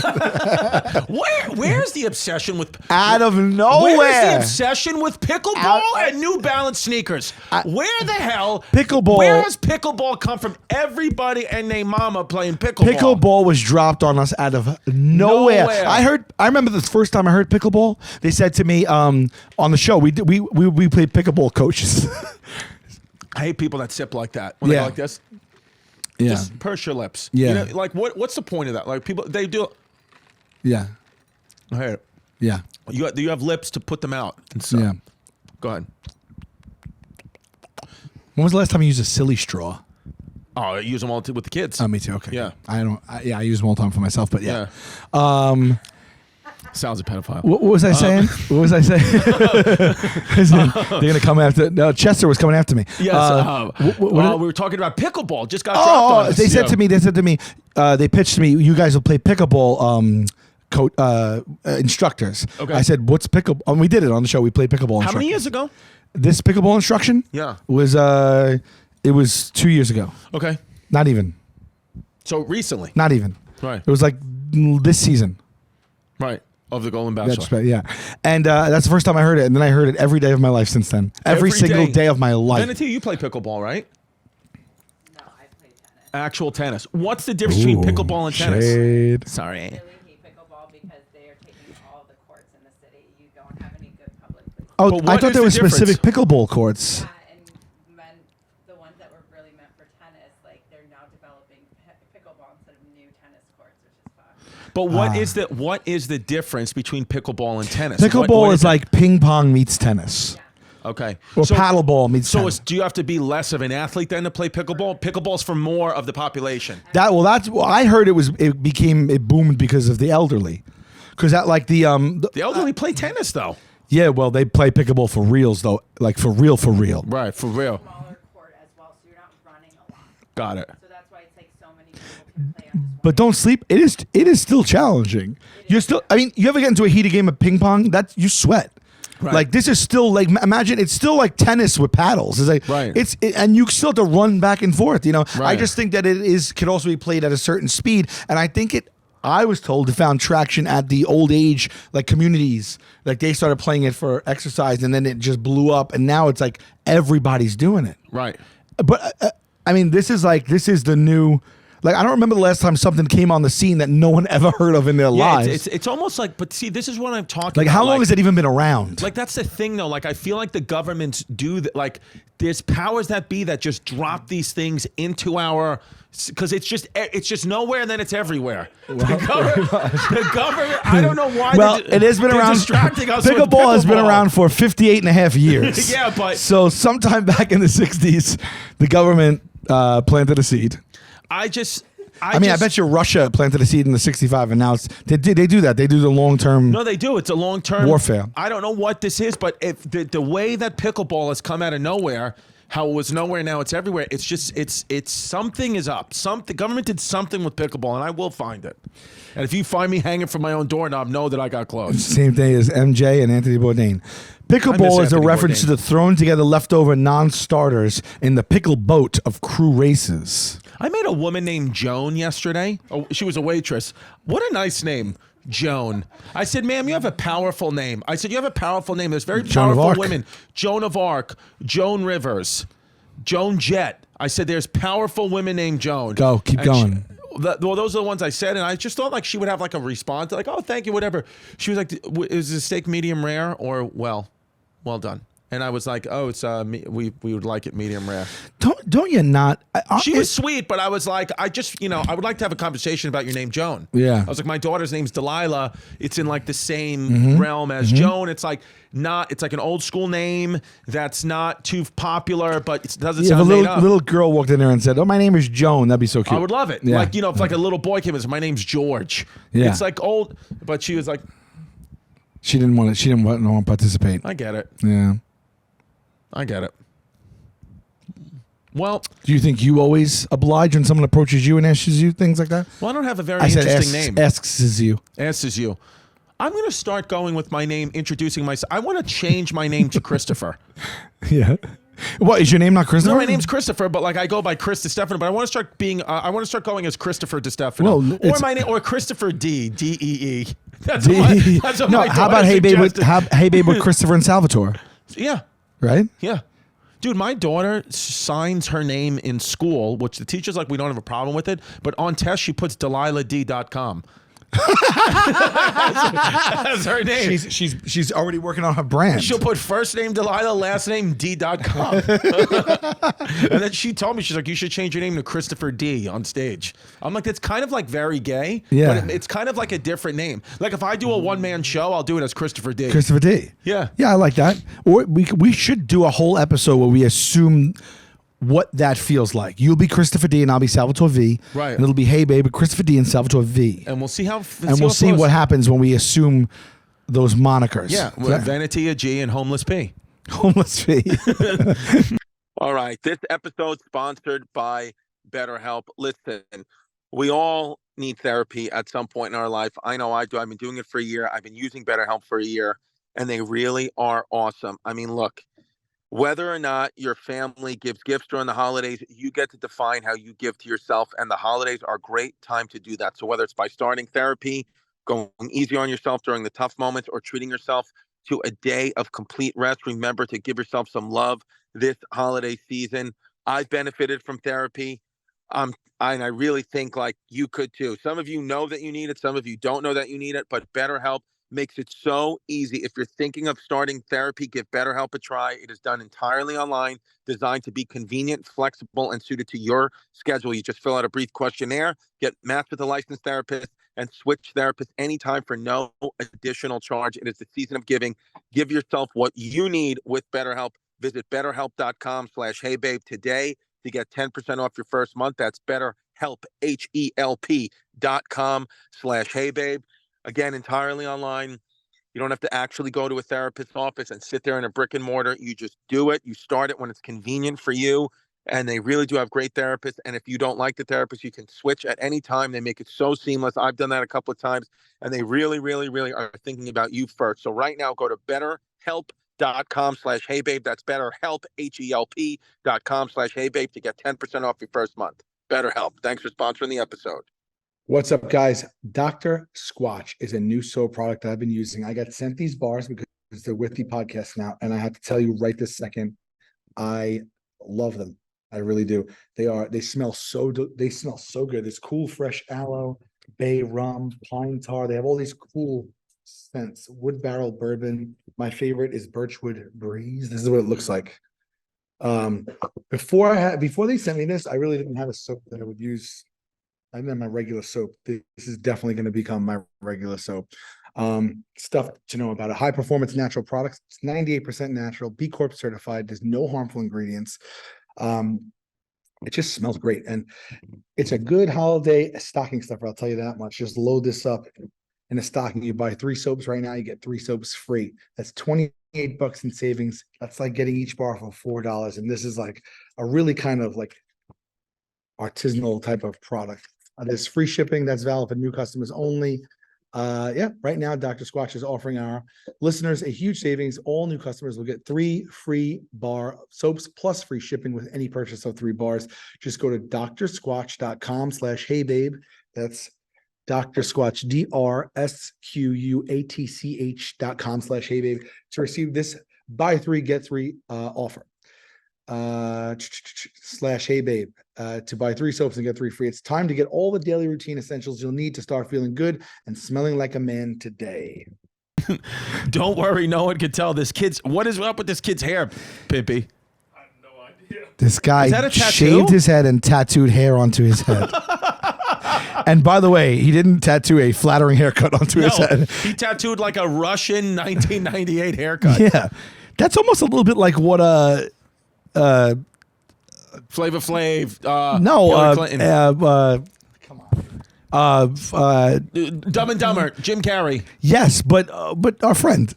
Where's the obsession with Out of nowhere? Where's the obsession with pickleball and New Balance sneakers? Where the hell Pickleball? Where has pickleball come from? Everybody and their mama playing pickleball. Pickleball was dropped on us out of nowhere. I remember the first time I heard pickleball. They said to me on the show, we played pickleball coaches. I hate people that sip like that when they go like this. Yeah. Just purse your lips. Yeah. You know, like what's the point of that? Like people, they do. Yeah. I hate it. Yeah. You have lips to put them out and stuff. Yeah. Go ahead. When was the last time you used a silly straw? Oh, I use them all with the kids. Oh, me too. Okay. Yeah. I use them all the time for myself, but yeah. Sounds a pedophile. What was I saying? What was I saying? They're gonna come after. No, Chester was coming after me. Yes. We were talking about pickleball. Just got dropped on us. They said to me. They pitched to me. You guys will play pickleball. Instructors. Okay. I said, "What's pickleball?" And we did it on the show. We played pickleball. How many years ago? This pickleball instruction? Yeah. Was it was 2 years ago. Okay. Not even. So recently. Not even. Right. It was like this season. Right. Of the Golden Bachelor. That's right, yeah. And that's the first time I heard it, and then I heard it every day of my life since then. Every single day of my life. Venetia, you play pickleball, right? No, I play tennis. Actual tennis. What's the difference between pickleball and tennis? Shade. Sorry. I really hate pickleball because they are taking all the courts in the city. You don't have any good public places. Oh, But I what thought is there the was specific difference? pickleball courts. Yeah, and the ones that were really meant for tennis, like they're now developing pickleball instead of new tennis courts, which is fun. But what is the difference between pickleball and tennis? Pickleball What is like ping pong meets tennis. okay. Or paddleball meets tennis. Do you have to be less of an athlete then to play pickleball? Pickleball's for more of the population. I heard it boomed because of the elderly. Because that like the The elderly play tennis though. yeah, well they play pickleball for reals though, like for real. Right, for real. Smaller court as well, so you're not running a lot. Got it. So that's why it's like so many people can play on just But don't sleep. It is still challenging. You're still. I mean, you ever get into a heated game of ping pong? You sweat. Right. Like this is still like imagine it's still like tennis with paddles. It's like Right. and you still have to run back and forth. You know. I Right. just think that could also be played at a certain speed, and I think I was told it found traction at the old age like communities. Like they started playing it for exercise, and then it just blew up, and now it's like everybody's doing it. Right. But I mean, this is the new. Like I don't remember the last time something came on the scene that no one ever heard of in their Yeah, lives. it's almost like, but see, this is what I'm talking Like about. how long has it even been around? Like that's the thing though. Like I feel like the governments do that. Like there's powers that be that just drop these things into our, because it's just nowhere and then it's everywhere. The government. I don't know why. Well, it has been they're around. Distracting us with Pickleball has been pickleball. around for 58 and a half years. Yeah, but So sometime back in the 60s, the government planted a seed. I just. I mean, I bet you Russia planted a seed in the 65, and now they do that. They do the long-term. No, they do. It's a long-term warfare. I don't know what this is, but if the way that pickleball has come out of nowhere, how it was nowhere, now it's everywhere. It's just it's something is up. The government did something with pickleball, and I will find it. And if you find me hanging from my own doorknob, know that I got close. Same thing as MJ and Anthony Bourdain. Pickleball is a reference to the thrown together leftover non-starters in the pickle boat of crew races. I met a woman named Joan yesterday. Oh, she was a waitress. What a nice name, Joan. I said, ma'am, you have a powerful name. I said, you have a powerful name. There's very powerful women. Joan of Arc, Joan Rivers, Joan Jett. I said, there's powerful women named Joan. Go, keep going. Well, those are the ones I said, and I just thought like she would have like a response, like, oh, thank you, whatever. She was like, is the steak medium rare or well done? And I was like, oh, it's we would like it medium rare. Don't you not? She was sweet, but I was like, I just, I would like to have a conversation about your name, Joan. Yeah. I was like, my daughter's name's Delilah. It's in like the same realm as Joan. It's like it's like an old school name that's not too popular, but it doesn't sound made up. If a little girl walked in there and said, oh, my name is Joan, that'd be so cute. I would love it. Yeah. Like, if like a little boy came and said, my name's George. Yeah. It's like old, but she was like. She didn't want to participate. I get it. Yeah. I get it. Well, do you think you always oblige when someone approaches you and asks you things like that? Well, I don't have a very interesting name. Asks you. Asks you. I'm going to start going with my name, introducing myself. I want to change my name to Christopher. Yeah. What, is your name not Christopher? No, my name's Christopher, but like I go by Chris Distefano. But I want to start being. I want to start going as Christopher Distefano, or my name, or Christopher Dee. That's what no. How about Hey Babe with Christopher and Salvatore? Yeah. Right? Yeah. Dude, my daughter signs her name in school, which the teacher's like, we don't have a problem with it. But on test, she puts DelilahD.com. That's her name. She's already working on her brand. She'll put first name Delilah, last name D.com. And then she told me, she's like, you should change your name to Christopher D on stage. I'm like, that's kind of like very gay. Yeah. But it's kind of like a different name. Like if I do a one-man show, I'll do it as Christopher D. Christopher D. Yeah. Yeah, I like that. Or we should do a whole episode where we assume what that feels like. You'll be Christopher D and I'll be Salvatore V. Right. And it'll be Hey Babe with Christopher D and Salvatore V. And we'll see how. And we'll see what happens when we assume those monikers. Yeah. Venetia G and Homeless P. Homeless P. All right. This episode sponsored by BetterHelp. Listen, we all need therapy at some point in our life. I know I do. I've been doing it for a year. I've been using BetterHelp for a year, and they really are awesome. I mean, look. Whether or not your family gives gifts during the holidays, you get to define how you give to yourself, and the holidays are a great time to do that. So whether it's by starting therapy, going easy on yourself during the tough moments, or treating yourself to a day of complete rest, remember to give yourself some love this holiday season. I've benefited from therapy, and I really think like you could too. Some of you know that you need it. Some of you don't know that you need it, but BetterHelp makes it so easy. If you're thinking of starting therapy, give BetterHelp a try. It is done entirely online, designed to be convenient, flexible, and suited to your schedule. You just fill out a brief questionnaire, get matched with a licensed therapist, and switch therapists anytime for no additional charge. It is the season of giving. Give yourself what you need with BetterHelp. Visit BetterHelp.com/HeyBabe today to get 10% off your first month. That's BetterHelp, HELP.com/HeyBabe. Again, entirely online. You don't have to actually go to a therapist's office and sit there in a brick and mortar. You just do it. You start it when it's convenient for you. And they really do have great therapists. And if you don't like the therapist, you can switch at any time. They make it so seamless. I've done that a couple of times. And they really, really, really are thinking about you first. So right now, go to BetterHelp.com/HeyBabe. That's BetterHelp, HELP.com/HeyBabe to get 10% off your first month. BetterHelp. Thanks for sponsoring the episode. What's up, guys? Dr. Squatch is a new soap product that I've been using. I got sent these bars because they're with the podcast now, and I have to tell you right this second, I love them. I really do. They smell so good. This cool, fresh aloe, bay rum, pine tar. They have all these cool scents. Wood barrel bourbon. My favorite is birchwood breeze. This is what it looks like. Before they sent me this, I really didn't have a soap that I would use. I didn't have my regular soap. This is definitely going to become my regular soap. Stuff to know about it. High performance natural products. It's 98% natural, B Corp certified. There's no harmful ingredients. It just smells great. And it's a good holiday stocking stuffer. I'll tell you that much. Just load this up in a stocking. You buy 3 soaps right now, you get 3 soaps free. That's $28 in savings. That's like getting each bar for $4. And this is like a really kind of like artisanal type of product. There's free shipping that's valid for new customers only. Right now, Dr. Squatch is offering our listeners a huge savings. All new customers will get 3 free bar soaps plus free shipping with any purchase of 3 bars. Just go to drsquatch.com/heybabe. That's Dr. Squatch, DRSQUATCH.com/heybabe to receive this buy 3 get 3 offer. /heybabe to buy 3 soaps and get 3 free. It's time to get all the daily routine essentials you'll need to start feeling good and smelling like a man today. Don't worry, no one can tell. What is up with this kid's hair, Pimpy? I have no idea. This guy Is that a tattoo? shaved his head and tattooed hair onto his head. And by the way, he didn't tattoo a flattering haircut onto his head. He tattooed like a Russian 1998 haircut. Yeah. That's almost a little bit like what Flavor Flav. no, Hillary Clinton. Dumb and Dumber. Jim Carrey. yes, but our friend,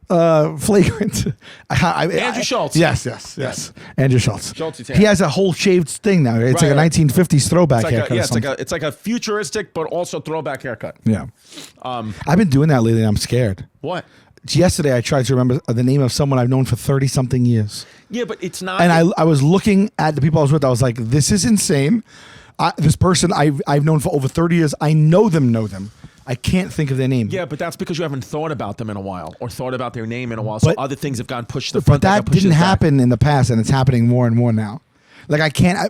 flagrant. Andrew Schultz. Yes. Andrew Schultz. Schultz, He has a whole shaved thing now. It's like a Right. 1950s throwback It's like, haircut. it's like a futuristic but also throwback haircut. Yeah. I've been doing that lately and I'm scared. What? Yesterday, I tried to remember the name of someone I've known for 30-something years. Yeah, but it's not. And I was looking at the people I was with. I was like, this is insane. This person I've known for over 30 years. I know them. I can't think of their name. Yeah, but that's because you haven't thought about them in a while or thought about their name in a while. So But- other things have gone pushed to the front. But that got pushed to didn't the back. happen in the past, and it's happening more and more now. Like I can't.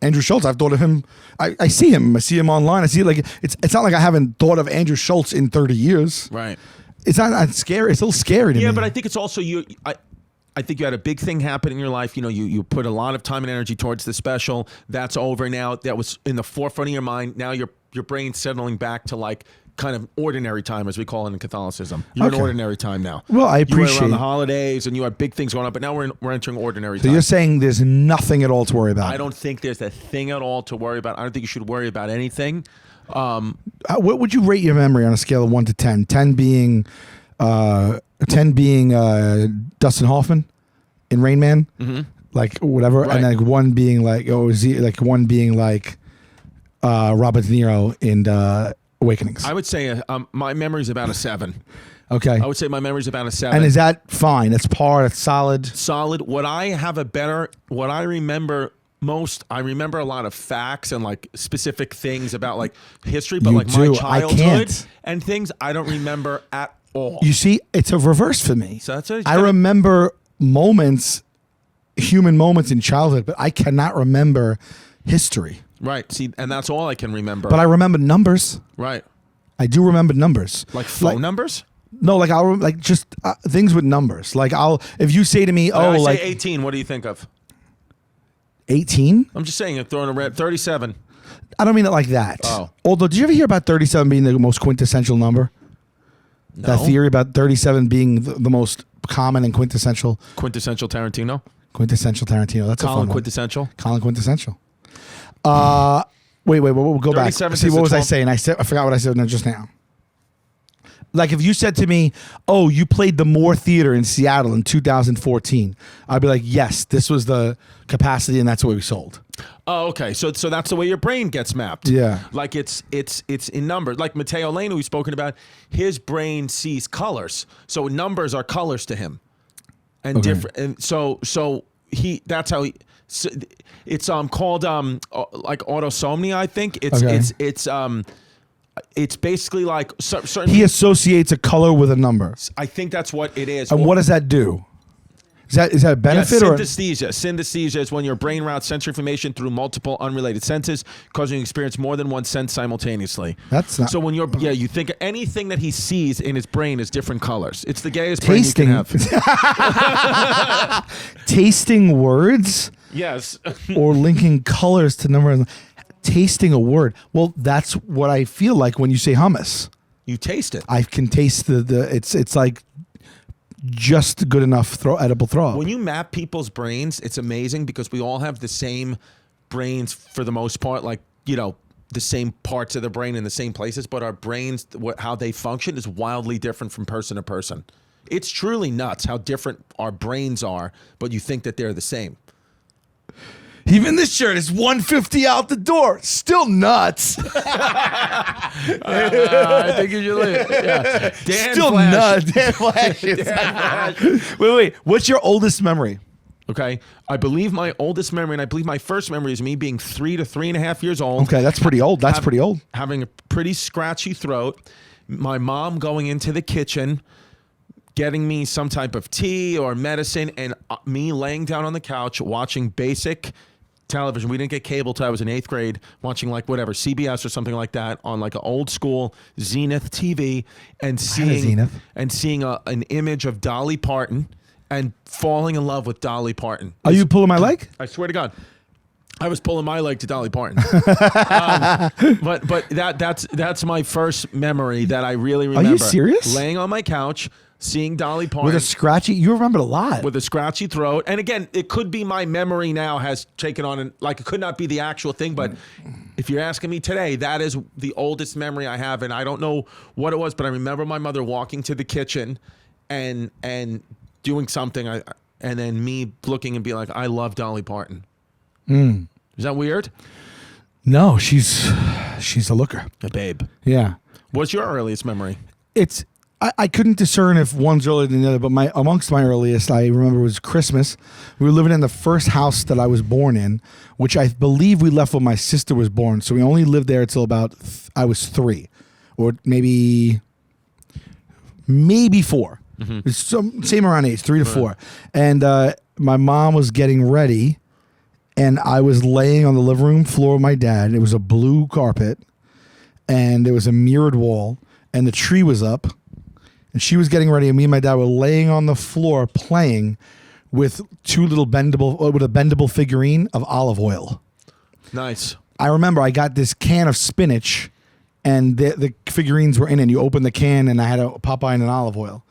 Andrew Schultz. I've thought of him. I see him. I see him online. I see like it's not like I haven't thought of Andrew Schultz in 30 years. Right. It's not scary. It's a little scary to me. Yeah, but I think it's also you. I think you had a big thing happen in your life. You know, you put a lot of time and energy towards the special. That's over now. That was in the forefront of your mind. Now your brain's settling back to like kind of ordinary time, as we call it in Catholicism. You're in ordinary time now. Well, I You were appreciate around the it. holidays and you had big things going on, but now we're entering ordinary So time. you're saying there's nothing at all to worry about. I don't think there's a thing at all to worry about. I don't think you should worry about anything. What would you rate your memory on a scale of 1 to 10? 10 being Dustin Hoffman in Rain Man, like whatever, Right. and like 1 being like one being like Robert De Niro in Awakenings. I would say my memory's about a 7. Okay, I would say my memory's about a 7. and is that fine? It's par. It's solid. solid? What I remember most, I remember a lot of facts and like specific things about like history, but You like do. my I childhood can't. and things I don't remember at all. You see, it's a reverse for me. So that's I remember moments, human moments in childhood, but I cannot remember history. right. See, and that's all I can remember. But I remember numbers. right. I do remember numbers. Like phone numbers? No, like I'll like just things with numbers. Like if you say to me, I "Oh, say like 18. What do you think of? 18," I'm just saying, I'm throwing a red 37. I don't mean it like that. Oh. Although, did you ever hear about 37 being the most quintessential number? No. That theory about 37 being the most common and quintessential Quintessential Tarantino. That's a Colin fun one. quintessential. Colin quintessential. Wait, we'll go back. 37 See, is what the was I 12th. saying? I forgot what I said just now. Like if you said to me, "Oh, you played the Moore Theater in Seattle in 2014," I'd be like, "Yes, this was the capacity, and that's what we sold." Oh, okay. So that's the way your brain gets mapped. Yeah. Like it's in numbers. Like Matteo Lane, who we've spoken about, his brain sees colors. So numbers are colors to him, and Okay. different. And so that's how he. So it's called like autosomnia. I think Okay. it's basically like certain. He associates a color with a number. I think that's what it is. And what does that do? Is that a benefit or synesthesia? Synesthesia is when your brain routes sensory information through multiple unrelated senses, causing you to experience more than one sense simultaneously. That's not So when you think anything that he sees in his brain is different colors. It's the gayest brain you tasting? can have. Tasting words Yes. or linking colors to numbers. Tasting a word. Well, that's what I feel like when you say hummus. You taste it. I can taste it's like just good enough edible throw up. When you map people's brains, it's amazing because we all have the same brains for the most part, like, the same parts of the brain in the same places, but our brains, how they function is wildly different from person to person. It's truly nuts how different our brains are, but you think that they're the same. Even this shirt is $150 out the door. Still nuts. I think you should leave. Yeah. Dan Still Flash. nuts. Dan Flash. Wait. What's your oldest memory? Okay. I believe my oldest memory, and I believe my first memory is me being 3 to 3.5 years old. Okay, that's pretty old. That's pretty old. Having a pretty scratchy throat. My mom going into the kitchen, getting me some type of tea or medicine, and me laying down on the couch watching basic television. We didn't get cable till I was in 8th grade, watching like whatever, CBS or something like that on like an old school Zenith TV, and seeing an image of Dolly Parton and falling in love with Dolly Parton. Are you pulling my leg? I swear to God. I was pulling my leg to Dolly Parton. But that's my first memory that I really remember. Are you serious? Laying on my couch, seeing Dolly Parton. With a scratchy, you remembered a lot. With a scratchy throat. And again, it could be my memory now has taken on, like it could not be the actual thing, but if you're asking me today, that is the oldest memory I have. And I don't know what it was, but I remember my mother walking to the kitchen and doing something, and then me looking and be like, I love Dolly Parton. Is that weird? No, she's a looker. A babe. Yeah. What's your earliest memory? I couldn't discern if one's earlier than the other, but amongst my earliest, I remember was Christmas. We were living in the first house that I was born in, which I believe we left when my sister was born. So we only lived there until about I was 3, or maybe 4. It's same around age, 3 to 4. And my mom was getting ready, and I was laying on the living room floor with my dad. It was a blue carpet, and there was a mirrored wall, and the tree was up. And she was getting ready, and me and my dad were laying on the floor playing with a bendable figurine of olive oil. Nice. I remember I got this can of spinach, and the figurines were in it. And you open the can, and I had a Popeye and an olive oil.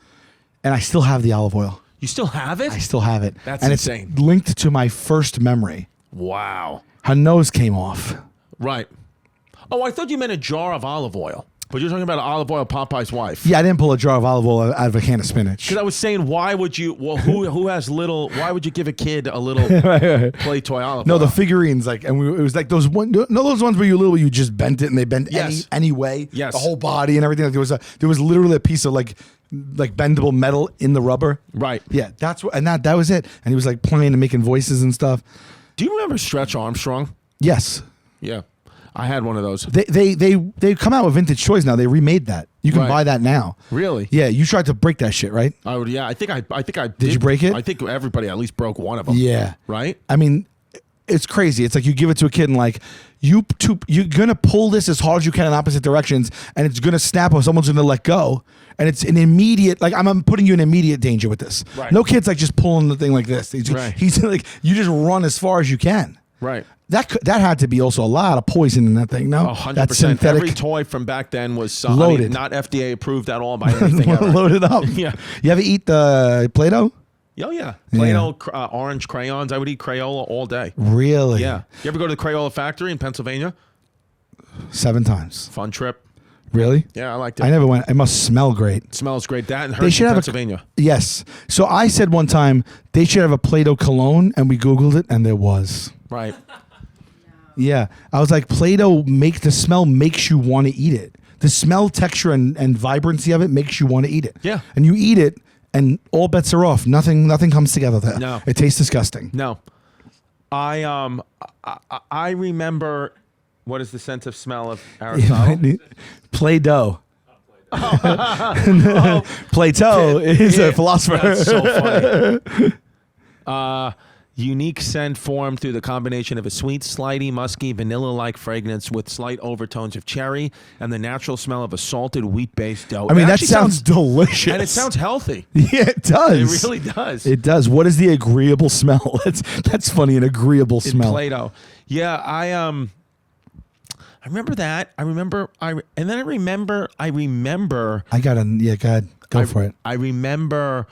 And I still have the olive oil. You still have it? I still have it. That's and insane. It's linked to my first memory. Wow. Her nose came off. Right. Oh, I thought you meant a jar of olive oil. But you're talking about olive oil, Popeye's wife. Yeah, I didn't pull a jar of olive oil out of a can of spinach. Because I was saying, why would you? Well, who has little? Why would you give a kid a little play toy olive oil? No, the figurines, like, and it was like those ones where you just bent it and they bent any way. Yes. The whole body and everything. Like there was literally a piece of like bendable metal in the rubber. Right. Yeah, that was it. And he was like playing and making voices and stuff. Do you remember Stretch Armstrong? Yes. Yeah. I had one of those. They come out with vintage toys now. They remade that. You can buy that now. Really? Yeah. You tried to break that shit, right? I would. Yeah. I think I did. Did you break it? I think everybody at least broke one of them. Yeah. Right. I mean, it's crazy. It's like you give it to a kid and like you're gonna pull this as hard as you can in opposite directions, and it's gonna snap or someone's gonna let go, and it's an immediate, like, I'm putting you in immediate danger with this. Right. No kid's like just pulling the thing like this. He's like, you just run as far as you can. Right. That had to be also a lot of poison in that thing. No, 100%. That's synthetic. Every toy from back then was Loaded. not FDA approved at all by anything ever. Loaded up. Yeah. You ever eat the Play-Doh? Oh yeah. Play-Doh orange crayons. I would eat Crayola all day. Really? Yeah. You ever go to the Crayola factory in Pennsylvania? 7 times. Fun trip. Really? Yeah, I liked it. I never went. It must smell great. It smells great. That and They Hershey, should have Pennsylvania. Yes. So I said one time they should have a Play-Doh cologne, and we Googled it, and there was. Right. Yeah. I was like, Play-Doh the smell makes you want to eat it. The smell, texture, and vibrancy of it makes you want to eat it. Yeah. And you eat it, and all bets are off. Nothing comes together there. No. It tastes disgusting. No. I remember, what is the sense of smell of Aristotle? Play-Doh. Plato is a philosopher. That's so funny. Unique scent formed through the combination of a sweet, slidey, musky, vanilla-like fragrance with slight overtones of cherry and the natural smell of a salted wheat-based dough. I mean, It that actually sounds delicious. And it sounds healthy. Yeah, it does. It really does. It does. What is the agreeable smell? That's funny, an agreeable smell. Play-Doh. Yeah, I remember that. I remember. I got go ahead. Go for it. I remember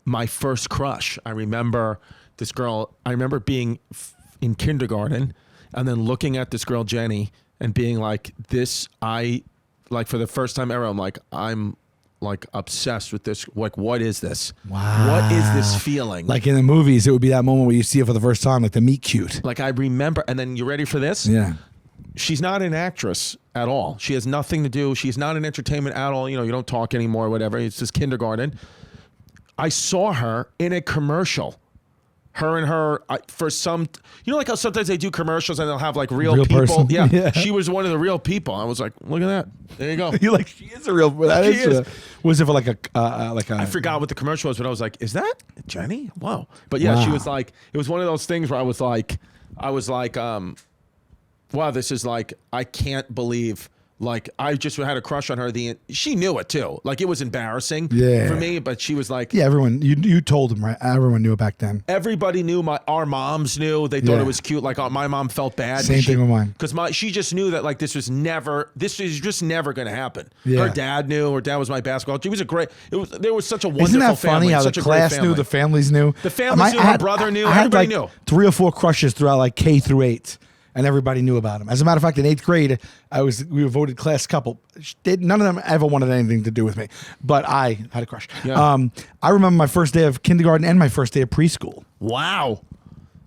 my first crush. I remember this girl. I remember being in kindergarten and then looking at this girl, Jenny, and being like, for the first time ever, I'm like obsessed with this. Like, what is this? Wow. What is this feeling? Like in the movies, it would be that moment where you see it for the first time, like the meet cute. Like I remember, and then you ready for this? Yeah. She's not an actress at all. She has nothing to do. She's not in entertainment at all. You don't talk anymore, whatever. It's just kindergarten. I saw her in a commercial. Her and her, for some, like how sometimes they do commercials and they'll have like real people. Person. Yeah. She was one of the real people. I was like, look at that. There you go. You're like, she is a real. She is. Was it for like a I forgot what the commercial was, but I was like, is that Jenny? Wow. But yeah, she was like, it was one of those things where I was like, wow, this is like, I can't believe, like, I just had a crush on her. She knew it too. Like, it was embarrassing for me, but she was like, yeah, everyone, you told them, right? Everyone knew it back then. Everybody knew. Our moms knew. They thought it was cute. Like, my mom felt bad. Same thing with mine. Because she just knew that, like, this is just never going to happen. Yeah. Her dad knew. Her dad was my basketball. She was there was such a wonderful Isn't that funny family, how the such a class great knew, family. the families knew? The families knew, her brother knew, I had everybody like knew. 3 or 4 crushes throughout like K through 8. And everybody knew about them. As a matter of fact, in 8th grade, we were voted class couple. None of them ever wanted anything to do with me, but I had a crush. Yeah. I remember my first day of kindergarten and my first day of preschool. Wow.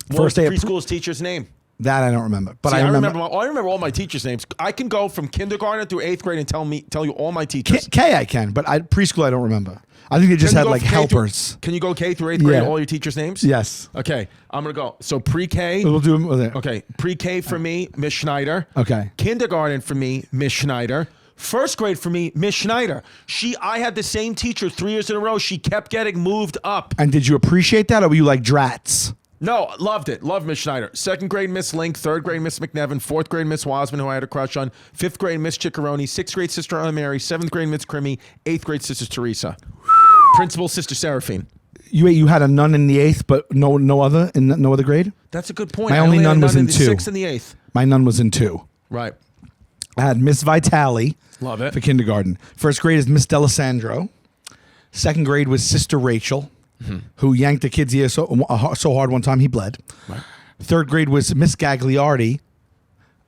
What was First the day of preschool's teacher's name? That I don't remember, but See, I remember. I remember all my teachers' names. I can go from kindergarten through 8th grade and tell you all my teachers. K I can, but preschool I don't remember. I think they just had like helpers. Can you go K through 8th grade? Yeah. All your teachers' names? Yes. Okay, I'm gonna go. So pre-K. We'll do them. Okay, pre-K for me, Miss Schneider. Okay. Kindergarten for me, Miss Schneider. First grade for me, Miss Schneider. I had the same teacher 3 years in a row. She kept getting moved up. And did you appreciate that, or were you like drats? No, loved it. Loved Miss Schneider. 2nd grade, Miss Link. 3rd grade, Miss McNevin. 4th grade, Miss Wasman, who I had a crush on. 5th grade, Miss Ciccarone. 6th grade, Sister Anna Mary. 7th grade, Miss Crimmy. 8th grade, Sister Teresa. Principal, Sister Seraphine. You had a nun in the 8th, but no other grade? That's a good point. My I only only had nun was in the 2. 6th and the 8th. My nun was in 2. Right. I had Miss Vitale. Love it. For kindergarten. 1st grade is Miss Delisandro. 2nd grade was Sister Rachel, who yanked the kid's ear so hard one time he bled. Right. 3rd grade was Miss Gagliardi,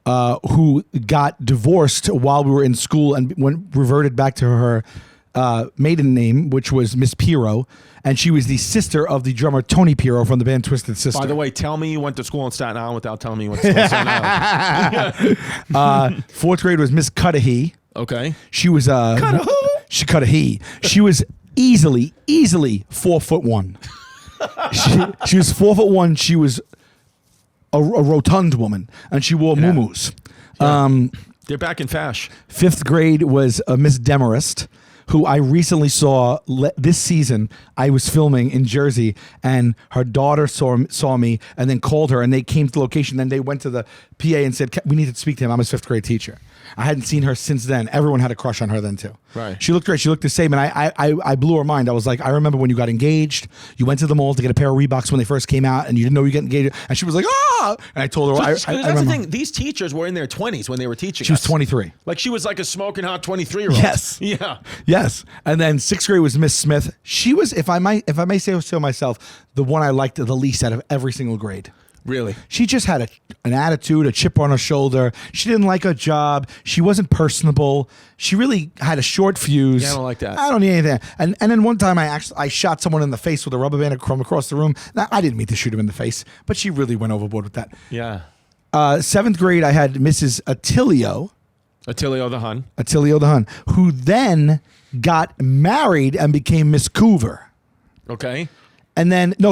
who got divorced while we were in school and reverted back to her maiden name, which was Miss Pirro, and she was the sister of the drummer Tony Pirro from the band Twisted Sister. By the way, tell me you went to school in Staten Island without telling me you went to school in Staten Island. 4th grade was Miss Cudahy. Okay. She was Cudahy. She was easily 4'1". She was 4'1". She was a rotund woman, and she wore muumuus. They're back in fash. 5th grade was Miss Demarest, who I recently saw this season. I was filming in Jersey, and her daughter saw me and then called her, and they came to the location. Then they went to the PA and said, we need to speak to him. I'm his 5th grade teacher. I hadn't seen her since then. Everyone had a crush on her then too. Right. She looked great. She looked the same, and I blew her mind. I was like, I remember when you got engaged. You went to the mall to get a pair of Reeboks when they first came out, and you didn't know you got engaged. And she was like, ah! And I told her, That's I the remember. thing. These teachers were in their 20s when they were teaching. She was us. 23. Like she was like a smoking hot 23-year-old. Yes. Yeah. Yes. And then 6th grade was Miss Smith. She was, if I may say so myself, the one I liked the least out of every single grade. Really? She just had an attitude, a chip on her shoulder. She didn't like her job. She wasn't personable. She really had a short fuse. Yeah, I don't like that. I don't need anything. And then one time I shot someone in the face with a rubber band from across the room. Now, I didn't mean to shoot him in the face, but she really went overboard with that. Yeah. 7th grade, I had Mrs. Attilio Attilio the Hun, who then got married and became Miss Coover. Okay. And then that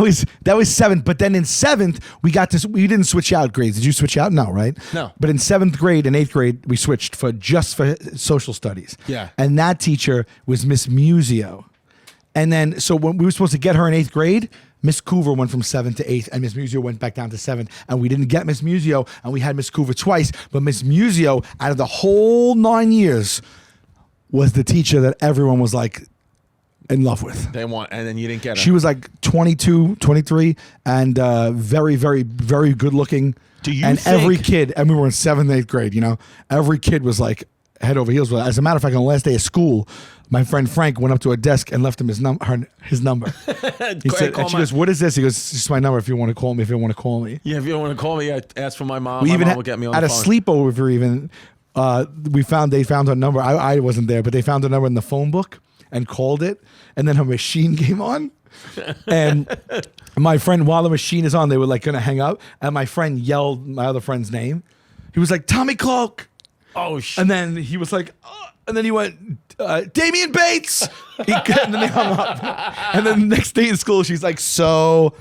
was 7th. But then in 7th, we didn't switch out grades. Did you switch out? No, right? No. But in 7th grade and 8th grade, we switched for social studies. Yeah. And that teacher was Miss Musio. And then so when we were supposed to get her in 8th grade, Miss Coover went from 7th to 8th, and Miss Musio went back down to 7th. And we didn't get Miss Musio, and we had Miss Coover twice. But Miss Musio, out of the whole 9 years, was the teacher that everyone was like in love with. And then you didn't get her. She was like 22, 23, and very, very, very good looking. Do you and think- every kid, and we were in 7th, 8th grade, every kid was like, head over heels with her. As a matter of fact, on the last day of school, my friend Frank went up to her desk and left him his number. He said, and she goes, "What is this?" He goes, "It's just my number. If you want to call me, if you want to call me." Yeah, if you don't want to call me, ask for my mom. We My even mom will get me on at the a phone. sleepover. Even they found her number. I wasn't there, but they found her number in the phone book and called it. And then her machine came on, and my friend, while the machine is on, they were like gonna hang up, and my friend yelled my other friend's name. He was like, "Tommy Cloak," Oh shit! and then he was like, and then he went, "Damian Bates," and then they hung up. And then the next day in school, she's like, "So,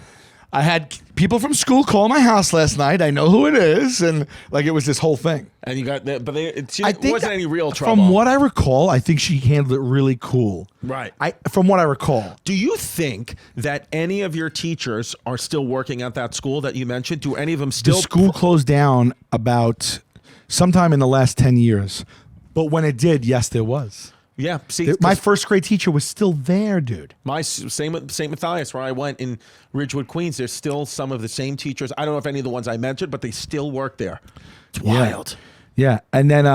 I had people from school call my house last night. I know who it is," and like it was this whole thing. And you got that, but it I think wasn't any real trouble. From what I recall, I think she handled it really cool. Right. From what I recall. Do you think that any of your teachers are still working at that school that you mentioned? Do any of them The still? school closed down about sometime in the last 10 years. But when it did, yes, there was. Yeah. See, My first grade teacher was still there, dude. same with St. Matthias, where I went in Ridgewood, Queens. There's still some of the same teachers. I don't know if any of the ones I mentioned, but they still work there. It's wild. Yeah. And then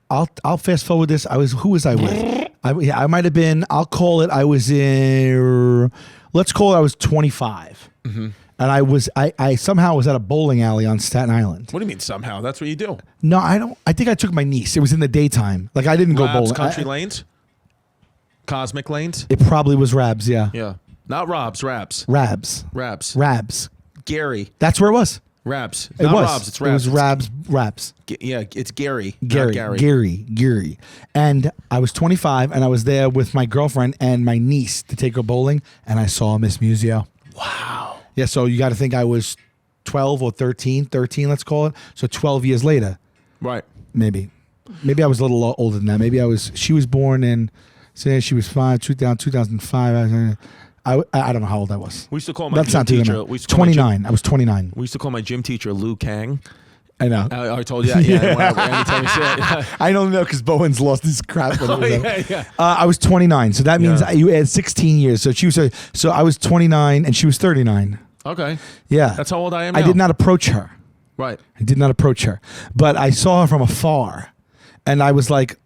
I'll fast forward this. Who was I with? I might have been, I'll call it, I was in, let's call it I was 25. Mm-hmm. And I somehow was at a bowling alley on Staten Island. What do you mean somehow? That's what you do. No, I don't. I think I took my niece. It was in the daytime. Like I didn't go Rabs, bowling. country lanes? Cosmic lanes? It probably was Rabs, yeah. Yeah. Not Robs, Rabs. Rabs. Rabs. Gary. That's where it was. Rabs. It Not was. Robs, it's Rabs. It was Rabs. Yeah, it's Gary. Not Gary. And I was 25, and I was there with my girlfriend and my niece to take her bowling, and I saw Miss Musio. Wow. Yeah, so you got to think I was 12 or 13, let's call it. So 12 years later, Right. maybe I was a little older than that. She was born in, say she was 2005. I don't know how old I was. We used to call my That's gym not too teacher. good. We used to call my 29. I was 29. We used to call my gym teacher Lou Kang. I know. I told you that. Yeah. Anytime you say it. I don't know because Bowen's lost his crap. Yeah. I was 29, so that means Yeah. you had 16 years. So I was 29 and she was 39. Okay. Yeah, That's how old I am now. I did not approach her. Right. I did not approach her, but I saw her from afar, and I was like,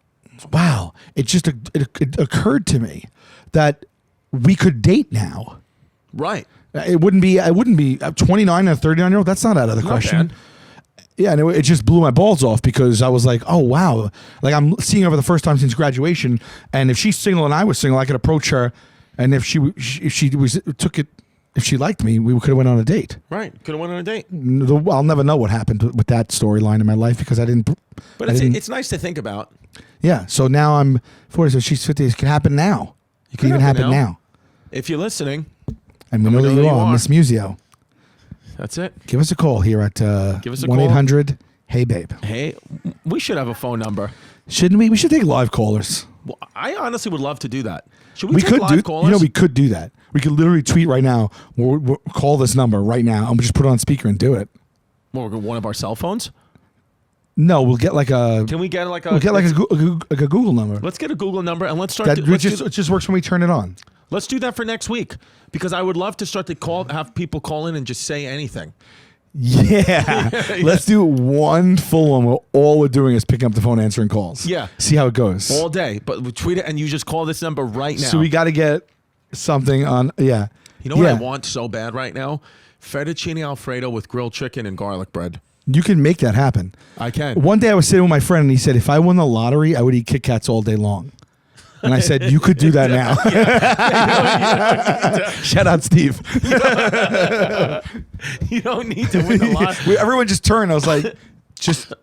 "Wow!" It just it occurred to me that we could date now. Right. It wouldn't be 29 and a 39-year-old. That's not out of the question. bad. Yeah, and it just blew my balls off because I was like, "Oh wow!" Like I'm seeing her for the first time since graduation, and if she's single and I was single, I could approach her, and if she took it. If she liked me, we could have went on a date. Right. Could have went on a date. I'll never know what happened with that storyline in my life because I didn't. But it's nice to think about. Yeah. So now I'm 40. So she's 50. It could happen now. It could even happen now. If you're listening, And we know that you are, Miss Musio. That's it. Give us a call here at Give us a call. 1-800 Hey Babe. Hey, we should have a phone number. Shouldn't we? We should take live callers. Well, I honestly would love to do that. Should we We take could live do. callers? You know, we could do that. We could literally tweet right now. We'll call this number right now. I'm just put it on speaker and do it. Well, one of our cell phones? No, we'll get like a. Can we get like a? We'll get like a Google number. Let's get a Google number and let's start. That it just works when we turn it on. Let's do that for next week because I would love to start to have people call in and just say anything. Yeah. Let's do one full one where all we're doing is picking up the phone, answering calls. Yeah. See how it goes. All day, but we tweet it and you just call this number right now. So we got to get something on. Yeah. You know what I want so bad right now? Fettuccine Alfredo with grilled chicken and garlic bread. You can make that happen. I can. One day I was sitting with my friend and he said, if I won the lottery, I would eat Kit Kats all day long. And I said, you could do that now. Shout out, Steve. You don't need to win the lottery. Everyone just turned. I was like,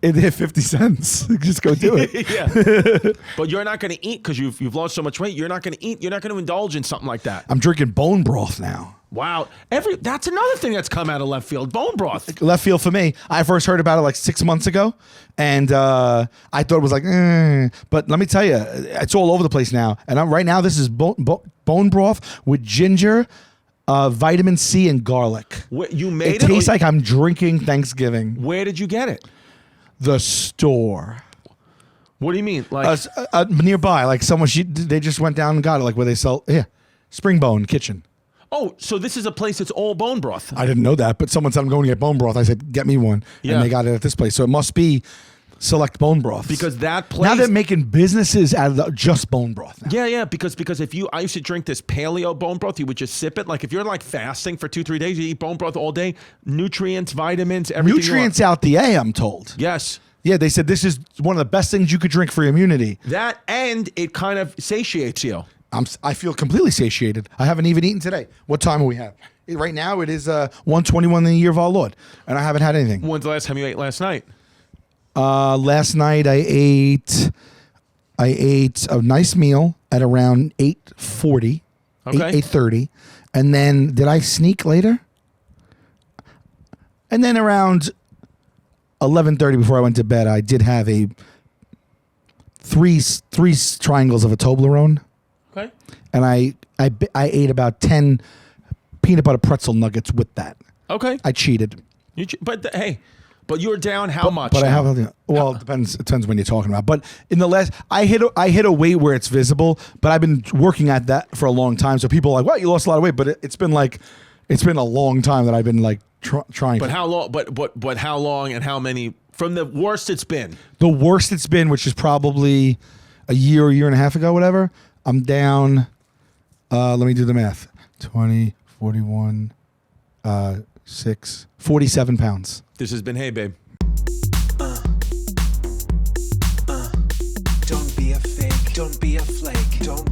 it hit 50 cents. Just go do it. Yeah. But you're not going to eat because you've lost so much weight. You're not going to eat. You're not going to indulge in something like that. I'm drinking bone broth now. Wow. That's another thing that's come out of left field. Bone broth. Left field for me. I first heard about it like 6 months ago, and I thought it was like, but let me tell you, it's all over the place now. And right now, this is bone broth with ginger, vitamin C, and garlic. You made it? It tastes like I'm drinking Thanksgiving. Where did you get it? The store. What do you mean? Like nearby, like someone they just went down and got it, like where they sell Springbone Kitchen. Oh, so this is a place that's all bone broth. I didn't know that, but someone said I'm going to get bone broth. I said, get me one. Yeah. And they got it at this place. So it must be select bone broths. Because that place. now they're making businesses out of just bone broth now. Yeah, because I used to drink this paleo bone broth, you would just sip it. Like if you're like fasting for 2-3 days, you eat bone broth all day, nutrients, vitamins, everything. Nutrients out the A, I'm told. Yes. Yeah, they said this is one of the best things you could drink for immunity. That, and it kind of satiates you. I feel completely satiated. I haven't even eaten today. What time are we at? Right now it is 1:21 in the year of our Lord, and I haven't had anything. When's the last time you ate last night? Last night I ate a nice meal at around 8:40, Okay. 8:30, and then did I sneak later? And then around 11:30 before I went to bed, I did have a three triangles of a Toblerone, Okay. and I ate about 10 peanut butter pretzel nuggets with that. Okay. I cheated. But you were down how much? But I now? have it depends when you're talking about. But in the last, I hit a weight where it's visible. But I've been working at that for a long time. So people are like, "What? You lost a lot of weight?" But it's been a long time that I've been like trying. But how long? But how long and how many? From the worst it's been. The worst it's been, which is probably a year and a half ago, whatever. I'm down. Let me do the math. 20, 41, 47 pounds. This has been Hey Babe. Don't be a fake, don't be a flake, don't